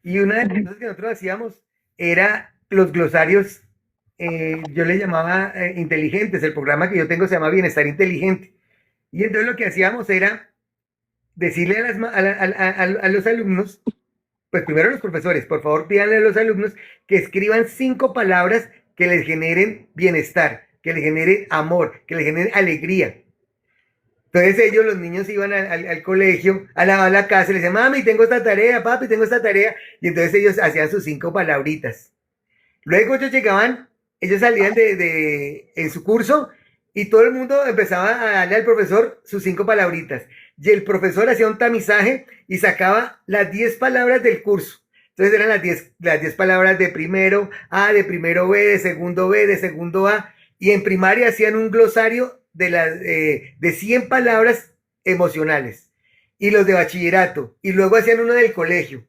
Y una de las cosas que nosotros hacíamos era los glosarios, yo le llamaba inteligentes, el programa que yo tengo se llama Bienestar Inteligente. Y entonces lo que hacíamos era decirle a los alumnos, pues primero a los profesores, por favor pídanle a los alumnos que escriban 5 palabras que les generen bienestar, que les generen amor, que les generen alegría. Entonces ellos, los niños, iban al colegio, a la casa, y les decían, mami, tengo esta tarea, papi, tengo esta tarea, y entonces ellos hacían sus 5 palabritas. Luego ellos salían en su curso, y todo el mundo empezaba a darle al profesor sus 5 palabritas. Y el profesor hacía un tamizaje y sacaba las 10 palabras del curso. Entonces eran las 10 palabras de primero A, de primero B, de segundo B, de segundo A. Y en primaria hacían un glosario de 100 palabras emocionales. Y los de bachillerato. Y luego hacían uno del colegio.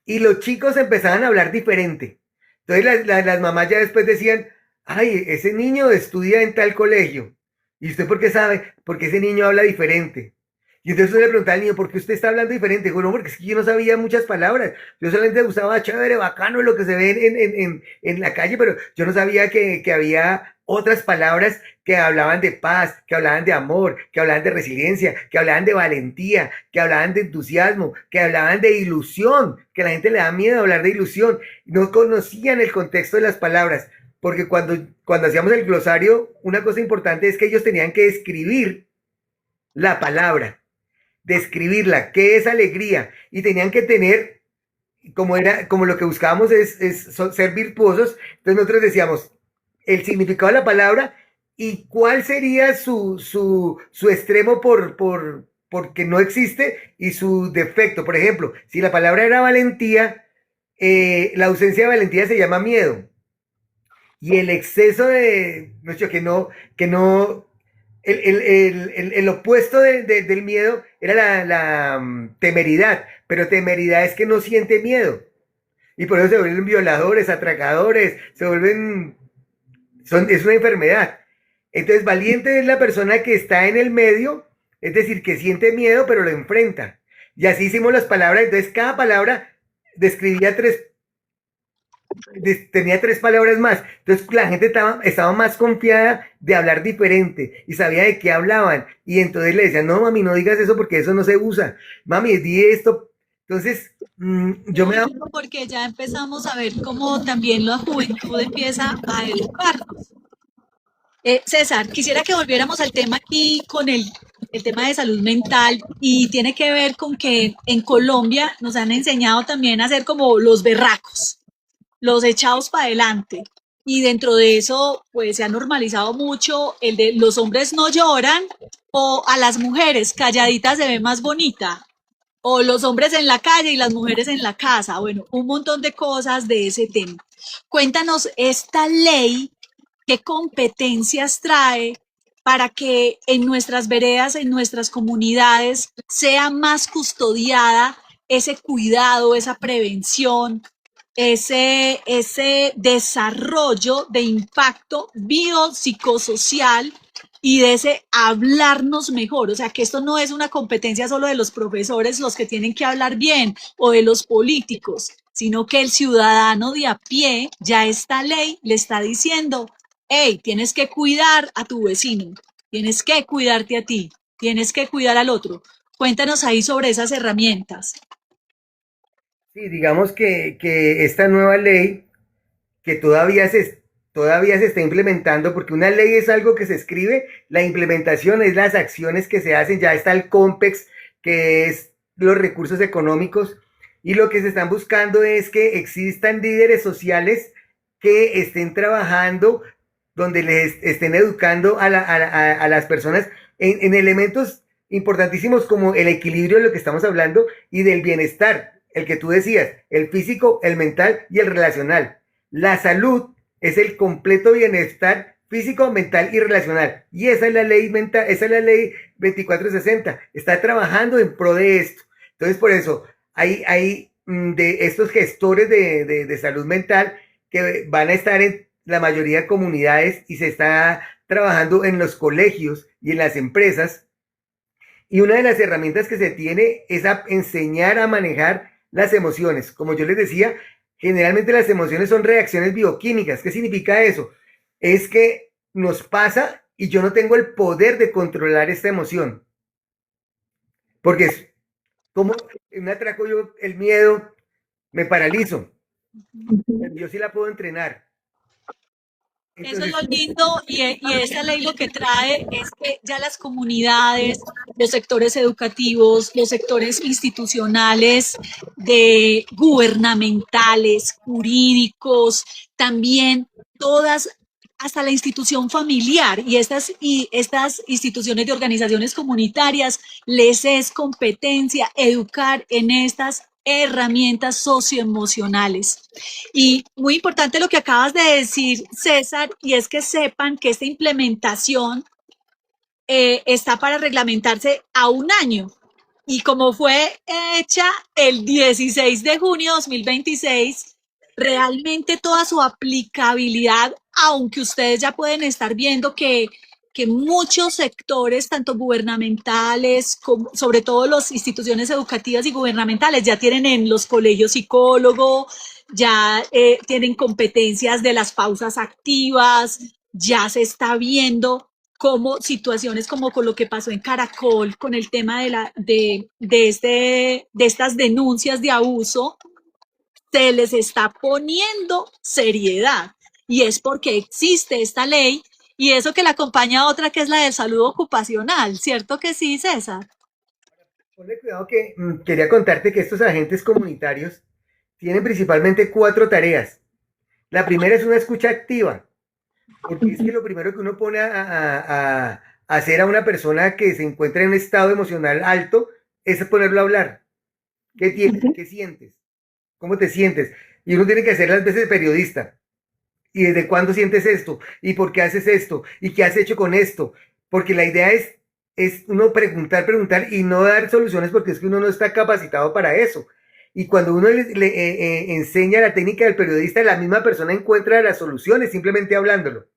Y los chicos empezaban a hablar diferente. Entonces las mamás ya después decían, ay, ese niño estudia en tal colegio. ¿Y usted por qué sabe? Porque ese niño habla diferente. Y entonces uno le preguntaba al niño, ¿por qué usted está hablando diferente? Dijo, no, porque es que yo no sabía muchas palabras. Yo solamente usaba chévere, bacano, lo que se ve en la calle, pero yo no sabía que había otras palabras que hablaban de paz, que hablaban de amor, que hablaban de resiliencia, que hablaban de valentía, que hablaban de entusiasmo, que hablaban de ilusión, que a la gente le da miedo hablar de ilusión. No conocían el contexto de las palabras, porque cuando hacíamos el glosario, una cosa importante es que ellos tenían que escribir la palabra, describirla, qué es alegría, y tenían que tener, como lo que buscábamos es ser virtuosos, entonces nosotros decíamos el significado de la palabra y cuál sería su extremo porque no existe y su defecto. Por ejemplo, si la palabra era valentía, la ausencia de valentía se llama miedo. Y el exceso de, no sé, que no, el opuesto del miedo era la temeridad, pero temeridad es que no siente miedo. Y por eso se vuelven violadores, atracadores, es una enfermedad. Entonces, valiente es la persona que está en el medio, es decir, que siente miedo, pero lo enfrenta. Y así hicimos las palabras, entonces cada palabra describía tenía 3 palabras más. Entonces la gente estaba más confiada de hablar diferente y sabía de qué hablaban. Y entonces le decían, no, mami, no digas eso porque eso no se usa. Mami, di esto. Entonces, yo me daba... Porque ya empezamos a ver cómo también la juventud empieza a educarnos. César, quisiera que volviéramos al tema aquí con el tema de salud mental y tiene que ver con que en Colombia nos han enseñado también a ser como los berracos, los echados para adelante. Y dentro de eso, pues se ha normalizado mucho el de los hombres no lloran o a las mujeres calladitas se ve más bonita. O los hombres en la calle y las mujeres en la casa. Bueno, un montón de cosas de ese tema. Cuéntanos esta ley, qué competencias trae para que en nuestras veredas, en nuestras comunidades, sea más custodiada ese cuidado, esa prevención, ese desarrollo de impacto biopsicosocial y de ese hablarnos mejor. O sea, que esto no es una competencia solo de los profesores, los que tienen que hablar bien, o de los políticos, sino que el ciudadano de a pie, ya esta ley le está diciendo, hey, tienes que cuidar a tu vecino, tienes que cuidarte a ti, tienes que cuidar al otro. Cuéntanos ahí sobre esas herramientas. Sí, digamos que esta nueva ley que todavía se está implementando, porque una ley es algo que se escribe, la implementación es las acciones que se hacen, ya está el COMPEX, que es los recursos económicos, y lo que se están buscando es que existan líderes sociales que estén trabajando, donde les estén educando a las personas en elementos importantísimos como el equilibrio de lo que estamos hablando y del bienestar, el que tú decías, el físico, el mental y el relacional. La salud es el completo bienestar físico, mental y relacional. Y esa es la ley mental, esa es la ley 2460. Está trabajando en pro de esto. Entonces, por eso, hay de estos gestores de salud mental que van a estar en la mayoría de comunidades y se está trabajando en los colegios y en las empresas. Y una de las herramientas que se tiene es a enseñar a manejar las emociones. Como yo les decía, generalmente las emociones son reacciones bioquímicas. ¿Qué significa eso? Es que nos pasa y yo no tengo el poder de controlar esta emoción. Porque es como en un atraco yo el miedo me paralizo. Yo sí la puedo entrenar. Eso es Entonces, lo lindo y esta ley lo que trae es que ya las comunidades, los sectores educativos, los sectores institucionales, de gubernamentales, jurídicos, también todas, hasta la institución familiar y estas instituciones de organizaciones comunitarias, les es competencia educar en estas herramientas socioemocionales. Y muy importante lo que acabas de decir, César, y es que sepan que esta implementación está para reglamentarse a un año. Y como fue hecha el 16 de junio de 2026, realmente toda su aplicabilidad, aunque ustedes ya pueden estar viendo que muchos sectores, tanto gubernamentales, como, sobre todo las instituciones educativas y gubernamentales, ya tienen en los colegios psicólogo, ya tienen competencias de las pausas activas, ya se está viendo como situaciones como con lo que pasó en Caracol, con el tema de estas denuncias de abuso, se les está poniendo seriedad. Y es porque existe esta ley y eso que la acompaña otra que es la del salud ocupacional, ¿cierto que sí, César? ponle cuidado que quería contarte que estos agentes comunitarios tienen principalmente 4 tareas. La primera es una escucha activa, porque es que lo primero que uno pone a hacer a una persona que se encuentra en un estado emocional alto es ponerlo a hablar. ¿Qué tienes? ¿Qué sientes? ¿Cómo te sientes? Y uno tiene que hacer las veces de periodista. ¿Y desde cuándo sientes esto? ¿Y por qué haces esto? ¿Y qué has hecho con esto? Porque la idea es uno preguntar y no dar soluciones porque es que uno no está capacitado para eso. Y cuando uno le enseña la técnica del periodista, la misma persona encuentra las soluciones simplemente hablándolo.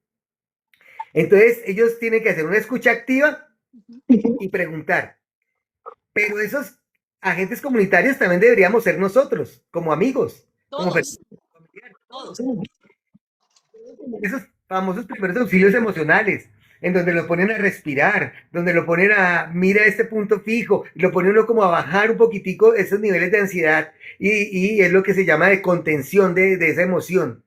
Entonces, ellos tienen que hacer una escucha activa y preguntar. Pero esos agentes comunitarios también deberíamos ser nosotros, como amigos, como Todos, todos. esos famosos primeros auxilios emocionales, en donde lo ponen a respirar, donde lo ponen a mira este punto fijo, y lo ponen uno como a bajar un poquitico esos niveles de ansiedad y es lo que se llama de contención de esa emoción.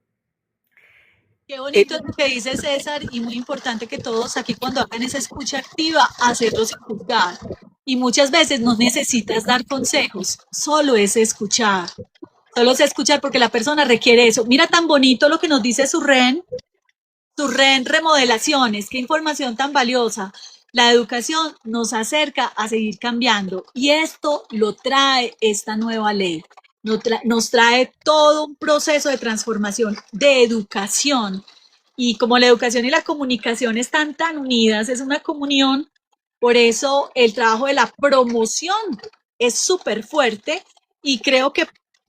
Qué bonito Eh, es lo que dice César y muy importante que todos aquí cuando hagan esa escucha activa, hacerlo sin juzgar. Y muchas veces no necesitas dar consejos, solo es escuchar. Solo es escuchar porque la persona requiere eso. Mira tan bonito lo que nos dice Surren remodelaciones, qué información tan valiosa. La educación nos acerca a seguir cambiando y esto lo trae esta nueva ley. Nos trae todo un proceso de transformación de educación. Y como la educación y la comunicación están tan unidas, es una comunión, por eso el trabajo de la promoción es súper fuerte y creo que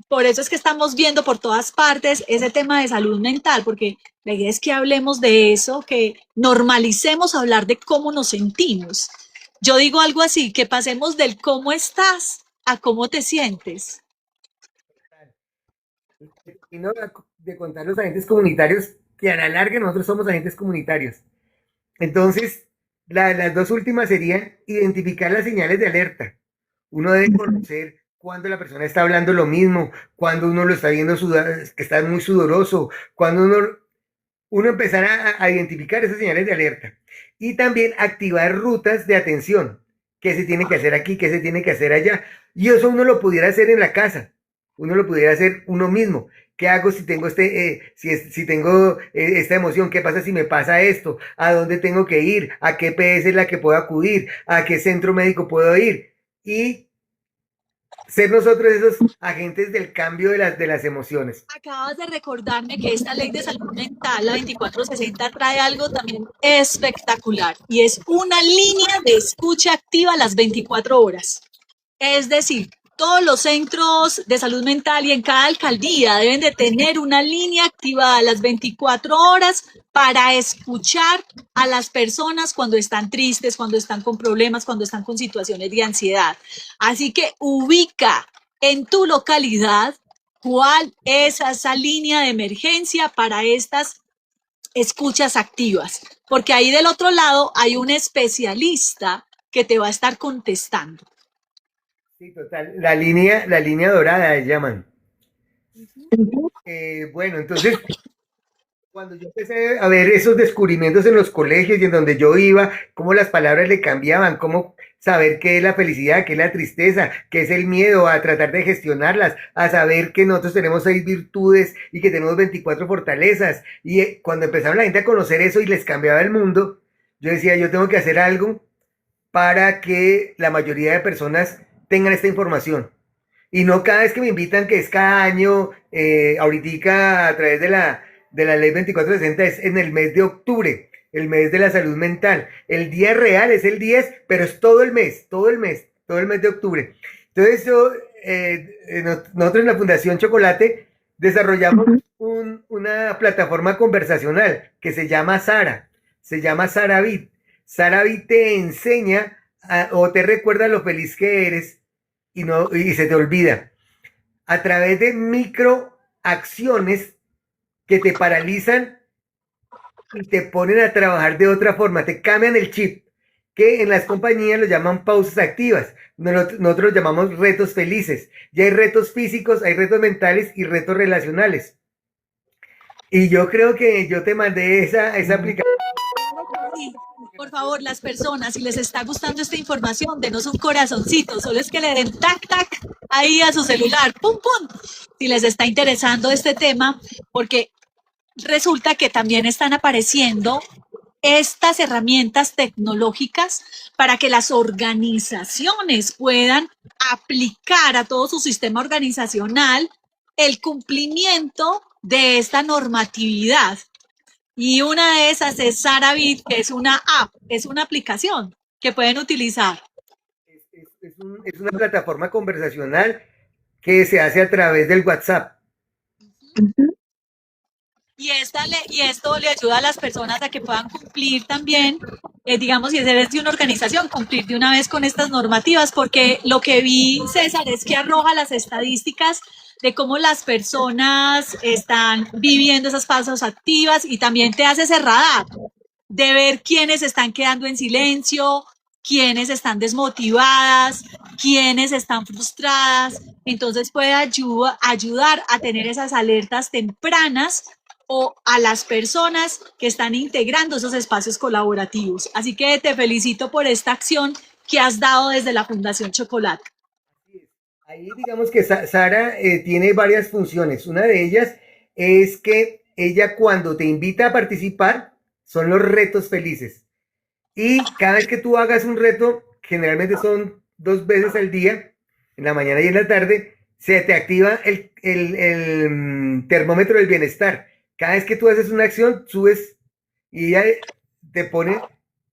Por eso es que estamos viendo por todas partes ese tema de salud mental, porque la idea es que hablemos de eso, que normalicemos hablar de cómo nos sentimos. Yo digo algo así, que pasemos del cómo estás a cómo te sientes. Y no de contar los agentes comunitarios, que a la larga nosotros somos agentes comunitarios. Entonces, las dos últimas serían identificar las señales de alerta. Uno debe conocer cuando la persona está hablando lo mismo, cuando uno lo está viendo sudar, que está muy sudoroso, cuando uno empezar a identificar esas señales de alerta. Y también activar rutas de atención. ¿Qué se tiene que hacer aquí? ¿Qué se tiene que hacer allá? Y eso uno lo pudiera hacer en la casa. Uno lo pudiera hacer uno mismo. ¿Qué hago si tengo si tengo esta emoción? ¿Qué pasa si me pasa esto? ¿A dónde tengo que ir? ¿A qué PS es la que puedo acudir? ¿A qué centro médico puedo ir? Y ser nosotros esos agentes del cambio de las emociones. Acabas de recordarme que esta ley de salud mental, la 2460, trae algo también espectacular y es una línea de escucha activa a las 24 horas. Es decir, todos los centros de salud mental y en cada alcaldía deben de tener una línea activada a las 24 horas para escuchar a las personas cuando están tristes, cuando están con problemas, cuando están con situaciones de ansiedad. Así que ubica en tu localidad cuál es esa línea de emergencia para estas escuchas activas, porque ahí del otro lado hay un especialista que te va a estar contestando. Sí, total. La línea dorada le llaman. Bueno, entonces, cuando yo empecé a ver esos descubrimientos en los colegios y en donde yo iba, cómo las palabras le cambiaban, cómo saber qué es la felicidad, qué es la tristeza, qué es el miedo, a tratar de gestionarlas, a saber que nosotros tenemos 6 virtudes y que tenemos 24 fortalezas. Y cuando empezaron la gente a conocer eso y les cambiaba el mundo, yo decía, yo tengo que hacer algo para que la mayoría de personas tengan esta información. Y no cada vez que me invitan, que es cada año, ahorita a través de la ley 2460, es en el mes de octubre, el mes de la salud mental. El día real es el 10, pero es todo el mes, todo el mes, todo el mes de octubre. Entonces nosotros en la Fundación Chocolate desarrollamos una plataforma conversacional que se llama Sarabit. Sarabit te enseña o te recuerda lo feliz que eres y se te olvida. A través de microacciones que te paralizan y te ponen a trabajar de otra forma, te cambian el chip, que en las compañías lo llaman pausas activas. Nosotros lo llamamos retos felices. Ya hay retos físicos, hay retos mentales y retos relacionales. Y yo creo que yo te mandé esa aplicación. Sí, por favor, las personas, si les está gustando esta información, denos un corazoncito, solo es que le den tac, tac ahí a su celular, pum, pum, si les está interesando este tema, porque resulta que también están apareciendo estas herramientas tecnológicas para que las organizaciones puedan aplicar a todo su sistema organizacional el cumplimiento de esta normatividad. Y una de esas es Sarabit, que es una app, es una aplicación que pueden utilizar. Es una plataforma conversacional que se hace a través del WhatsApp. Y esto le ayuda a las personas a que puedan cumplir también, digamos, si es de una organización, cumplir de una vez con estas normativas, porque lo que vi, César, es que arroja las estadísticas de cómo las personas están viviendo esas pausas activas y también te hace ese radar de ver quiénes están quedando en silencio, quiénes están desmotivadas, quiénes están frustradas. Entonces puede ayudar a tener esas alertas tempranas o a las personas que están integrando esos espacios colaborativos. Así que te felicito por esta acción que has dado desde la Fundación Chocolate. Ahí digamos que Sara tiene varias funciones. Una de ellas es que ella cuando te invita a participar son los retos felices. Y cada vez que tú hagas un reto, generalmente son 2 veces al día, en la mañana y en la tarde, se te activa el termómetro del bienestar. Cada vez que tú haces una acción, subes y ella te pone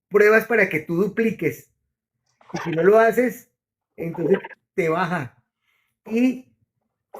pruebas para que tú dupliques. Y si no lo haces, entonces te baja. Y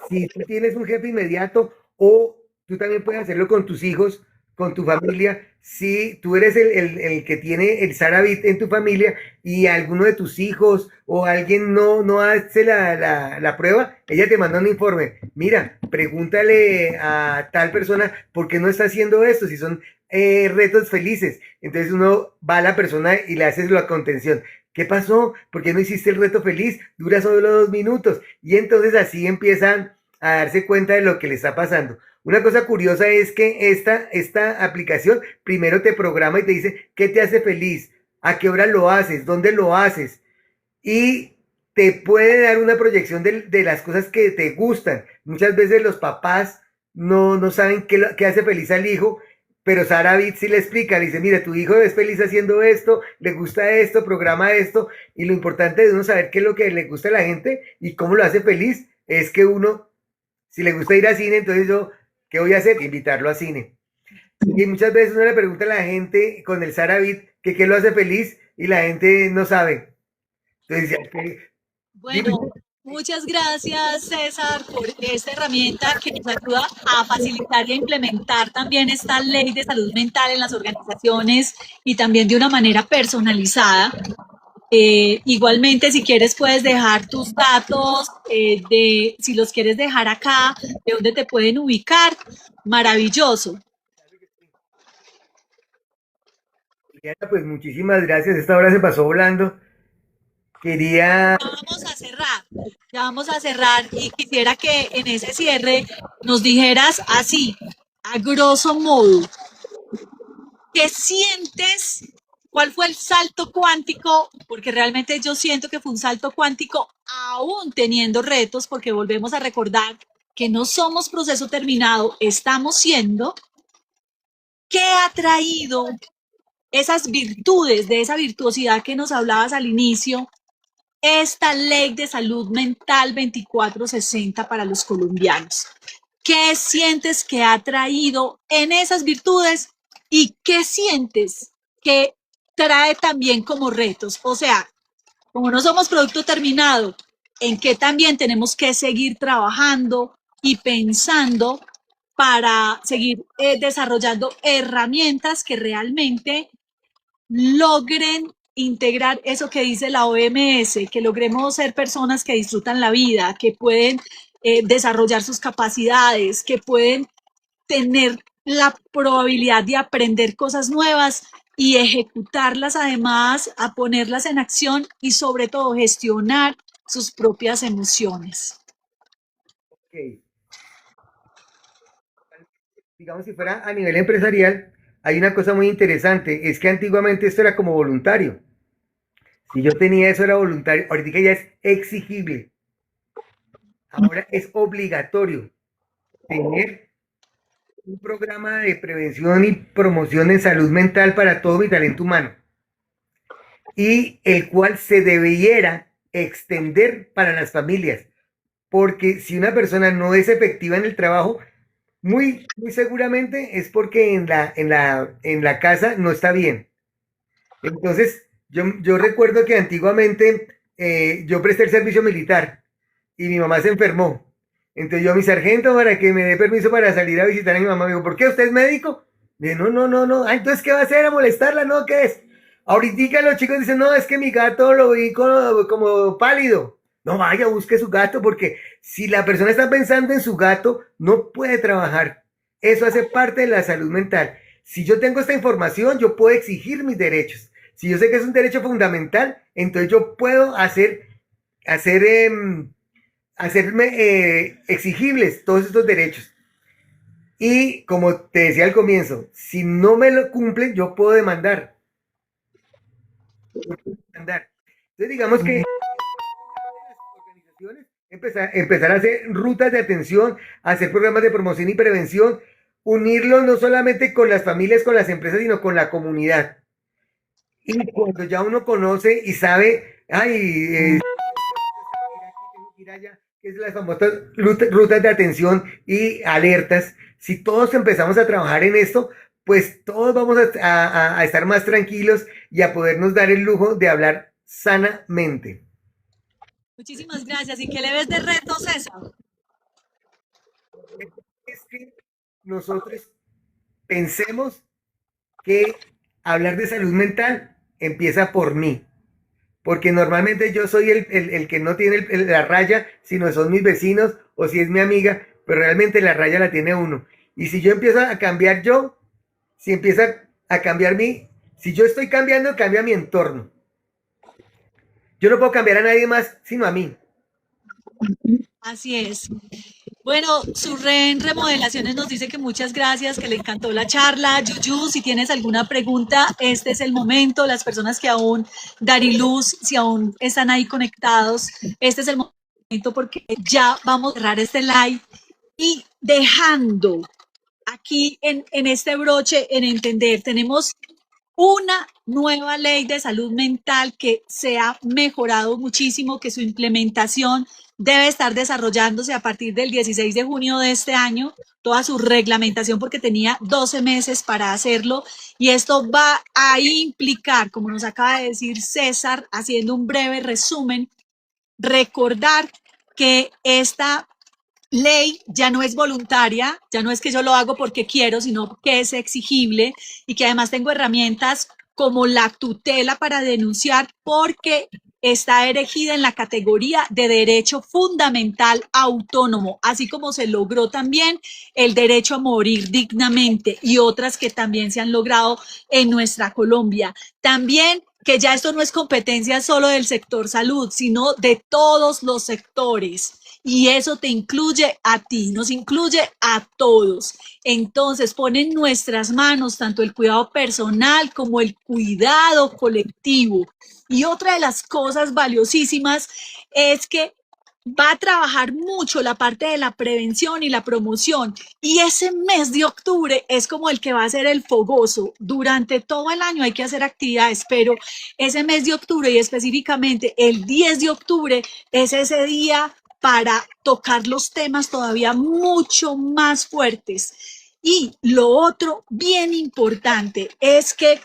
si tú tienes un jefe inmediato o tú también puedes hacerlo con tus hijos, con tu familia. Si tú eres el que tiene el Sarabit en tu familia y alguno de tus hijos o alguien no hace la prueba, ella te manda un informe. Mira, pregúntale a tal persona por qué no está haciendo esto, si son retos felices. Entonces uno va a la persona y le haces la contención. ¿Qué pasó? ¿Por qué no hiciste el reto feliz? Dura solo 2 minutos. Y entonces así empiezan a darse cuenta de lo que le está pasando. Una cosa curiosa es que esta aplicación primero te programa y te dice qué te hace feliz, a qué hora lo haces, dónde lo haces. Y te puede dar una proyección de las cosas que te gustan. Muchas veces los papás no saben qué hace feliz al hijo, pero Sara Bit sí le explica, le dice, mira, tu hijo es feliz haciendo esto, le gusta esto, programa esto, y lo importante de uno saber qué es lo que le gusta a la gente y cómo lo hace feliz, es que uno, si le gusta ir al cine, entonces yo, ¿qué voy a hacer? Invitarlo a cine. Y muchas veces uno le pregunta a la gente con el Sara Bit que qué lo hace feliz y la gente no sabe. Entonces, dime. Bueno, muchas gracias, César, por esta herramienta que nos ayuda a facilitar y a implementar también esta ley de salud mental en las organizaciones y también de una manera personalizada. Igualmente, si quieres, puedes dejar tus datos, si los quieres dejar acá, de dónde te pueden ubicar. Maravilloso. Diana, pues muchísimas gracias. Esta hora se pasó volando. Quería, Vamos a cerrar, ya vamos a cerrar y quisiera que en ese cierre nos dijeras así, a grosso modo, ¿qué sientes? ¿Cuál fue el salto cuántico? Porque realmente yo siento que fue un salto cuántico aún teniendo retos, porque volvemos a recordar que no somos proceso terminado, estamos siendo. ¿Qué ha traído esas virtudes, de esa virtuosidad que nos hablabas al inicio, esta ley de salud mental 2460 para los colombianos? ¿Qué sientes que ha traído en esas virtudes y qué sientes que trae también como retos? O sea, como no somos producto terminado, en qué también tenemos que seguir trabajando y pensando para seguir desarrollando herramientas que realmente logren integrar eso que dice la OMS, que logremos ser personas que disfrutan la vida, que pueden desarrollar sus capacidades, que pueden tener la probabilidad de aprender cosas nuevas y ejecutarlas además, a ponerlas en acción y sobre todo gestionar sus propias emociones. ok, digamos, si fuera a nivel empresarial, hay una cosa muy interesante, es que antiguamente esto era como voluntario. Si yo tenía eso era voluntario, ahorita ya es exigible. Ahora es obligatorio tener un programa de prevención y promoción en salud mental para todo mi talento humano y el cual se debiera extender para las familias, porque si una persona no es efectiva en el trabajo, muy seguramente es porque en la casa no está bien. Entonces, yo recuerdo que antiguamente yo presté el servicio militar y mi mamá se enfermó. Entonces yo a mi sargento para que me dé permiso para salir a visitar a mi mamá. Me dijo, ¿por qué? ¿Usted es médico? Dije, no, no, no, no. Ah, entonces, ¿qué va a hacer? ¿A molestarla? No, ¿qué es? Ahorita los chicos dicen, no, es que mi gato lo vi como pálido. No, vaya, busque su gato, porque si la persona está pensando en su gato, no puede trabajar. Eso hace parte de la salud mental. Si yo tengo esta información, yo puedo exigir mis derechos. Si yo sé que es un derecho fundamental, entonces yo puedo hacer, hacerme exigibles todos estos derechos. Y como te decía al comienzo, si no me lo cumplen, yo puedo demandar. Entonces digamos que organizaciones empezar a hacer rutas de atención, hacer programas de promoción y prevención, unirlo no solamente con las familias, con las empresas, sino con la comunidad. Y cuando ya uno conoce y sabe, ay, que es las famosas rutas de atención y alertas, si todos empezamos a trabajar en esto, pues todos vamos a estar más tranquilos y a podernos dar el lujo de hablar sanamente. Muchísimas gracias. ¿Y qué le ves de reto, César? Es que nosotros pensemos que hablar de salud mental empieza por mí, porque normalmente yo soy el que no tiene la raya, sino son mis vecinos o si es mi amiga, pero realmente la raya la tiene uno. Y si yo empiezo a cambiar yo, si empieza a cambiar mí, si yo estoy cambiando, cambia mi entorno. Yo no puedo cambiar a nadie más sino a mí. Así es. Bueno, Surren Remodelaciones nos dice que muchas gracias, que le encantó la charla. Yuyu, si tienes alguna pregunta, este es el momento. Las personas que aún, Dariluz, si aún están ahí conectados, este es el momento porque ya vamos a cerrar este live y dejando aquí en este broche, en entender, tenemos una nueva ley de salud mental que se ha mejorado muchísimo, que su implementación debe estar desarrollándose a partir del 16 de junio de este año, toda su reglamentación porque tenía 12 meses para hacerlo y esto va a implicar, como nos acaba de decir César, haciendo un breve resumen, recordar que esta ley ya no es voluntaria, ya no es que yo lo hago porque quiero, sino que es exigible y que además tengo herramientas como la tutela para denunciar porque está erigida en la categoría de derecho fundamental autónomo, así como se logró también el derecho a morir dignamente y otras que también se han logrado en nuestra Colombia. También que ya esto no es competencia solo del sector salud, sino de todos los sectores y eso te incluye a ti, nos incluye a todos. Entonces pone en nuestras manos tanto el cuidado personal como el cuidado colectivo. Y otra de las cosas valiosísimas es que va a trabajar mucho la parte de la prevención y la promoción. Y ese mes de octubre es como el que va a ser el fogoso. Durante todo el año hay que hacer actividades, pero ese mes de octubre y específicamente el 10 de octubre es ese día para tocar los temas todavía mucho más fuertes. Y lo otro bien importante es que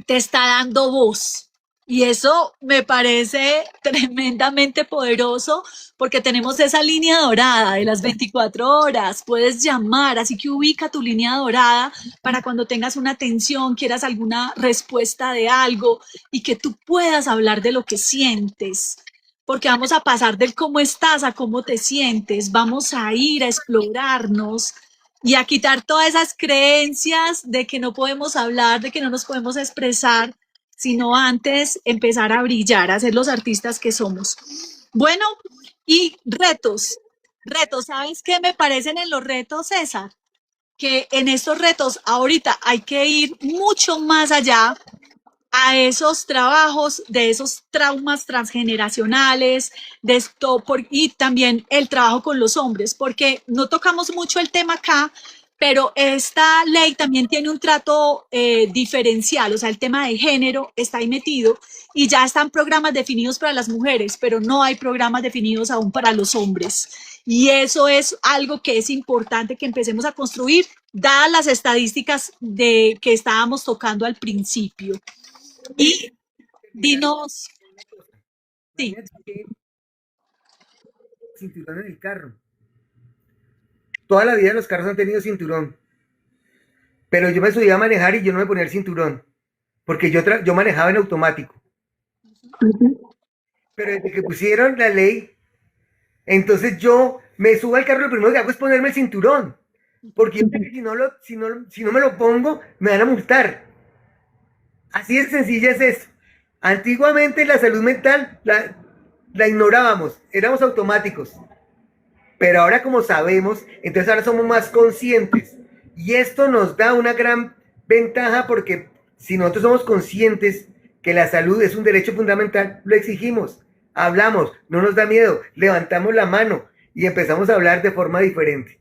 te está dando voz. Y eso me parece tremendamente poderoso porque tenemos esa línea dorada de las 24 horas. Puedes llamar, así que ubica tu línea dorada para cuando tengas una tensión, quieras alguna respuesta de algo y que tú puedas hablar de lo que sientes. Porque vamos a pasar del cómo estás a cómo te sientes. Vamos a ir a explorarnos y a quitar todas esas creencias de que no podemos hablar, de que no nos podemos expresar, sino antes empezar a brillar, a ser los artistas que somos. Bueno, y retos, ¿sabes qué me parecen en los retos, César? Que en estos retos ahorita hay que ir mucho más allá a esos trabajos, de esos traumas transgeneracionales, de esto, y también el trabajo con los hombres, porque no tocamos mucho el tema acá, pero esta ley también tiene un trato diferencial, o sea, el tema de género está ahí metido y ya están programas definidos para las mujeres, pero no hay programas definidos aún para los hombres. Y eso es algo que es importante que empecemos a construir, dadas las estadísticas de que estábamos tocando al principio. Y dinos, Una cosa. sí, Imagínate que cinturón en el carro. Toda la vida los carros han tenido cinturón, pero yo me subía a manejar y yo no me ponía el cinturón, porque yo manejaba en automático. Pero desde que pusieron la ley, entonces yo me subo al carro, lo primero que hago es ponerme el cinturón, porque yo sé que si no me lo pongo, me van a multar. Así de sencilla es esto. Antiguamente la salud mental la ignorábamos, éramos automáticos. Pero ahora como sabemos, entonces ahora somos más conscientes. Y esto nos da una gran ventaja porque si nosotros somos conscientes que la salud es un derecho fundamental, lo exigimos, hablamos, no nos da miedo, levantamos la mano y empezamos a hablar de forma diferente.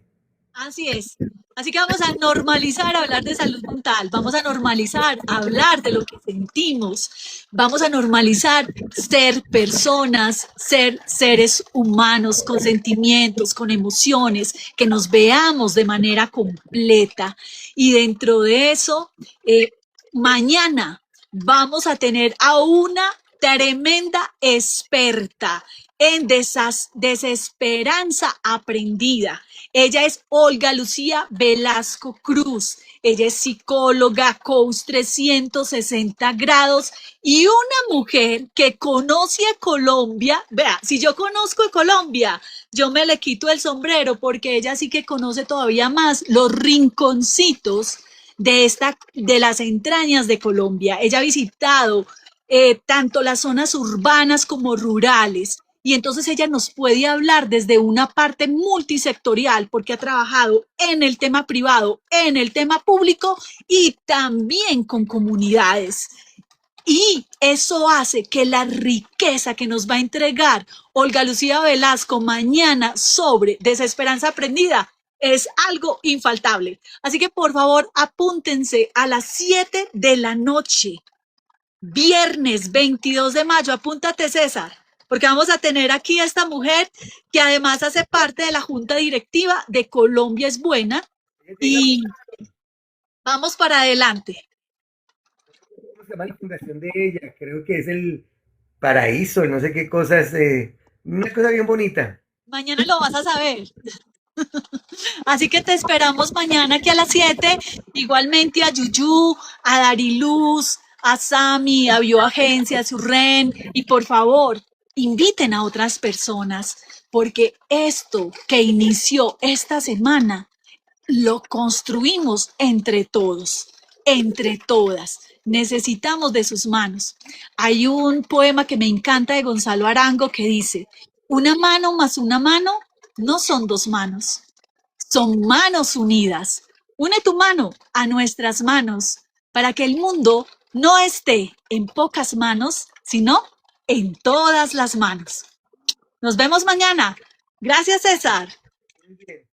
así es. Así que vamos a normalizar hablar de salud mental, vamos a normalizar hablar de lo que sentimos, vamos a normalizar ser personas, ser seres humanos con sentimientos, con emociones, que nos veamos de manera completa. Y dentro de eso, mañana vamos a tener a una tremenda experta en Desesperanza Aprendida. Ella es Olga Lucía Velasco Cruz. Ella es psicóloga, coach 360 grados y una mujer que conoce a Colombia. Vea, si yo conozco a Colombia, yo me le quito el sombrero porque ella sí que conoce todavía más los rinconcitos de las entrañas de Colombia. Ella ha visitado tanto las zonas urbanas como rurales. Y entonces ella nos puede hablar desde una parte multisectorial porque ha trabajado en el tema privado, en el tema público y también con comunidades. Y eso hace que la riqueza que nos va a entregar Olga Lucía Velasco mañana sobre Desesperanza Aprendida es algo infaltable. Así que por favor apúntense a las 7 de la noche, viernes 22 de mayo, apúntate César, porque vamos a tener aquí a esta mujer que además hace parte de la junta directiva de Colombia es Buena y vamos para adelante. ¿Cómo se llama la fundación de ella? Creo que es el Paraíso, no sé qué cosas, una cosa bien bonita. Mañana lo vas a saber. Así que te esperamos mañana aquí a las 7. Igualmente a Yuyu, a Dariluz, a Sami, a Bioagencia, a Surren. Y por favor, inviten a otras personas, porque esto que inició esta semana lo construimos entre todos, entre todas. Necesitamos de sus manos. Hay un poema que me encanta de Gonzalo Arango que dice, una mano más una mano no son dos manos, son manos unidas. Une tu mano a nuestras manos para que el mundo no esté en pocas manos, sino en todas las manos. Nos vemos mañana. Gracias, César. Muy bien.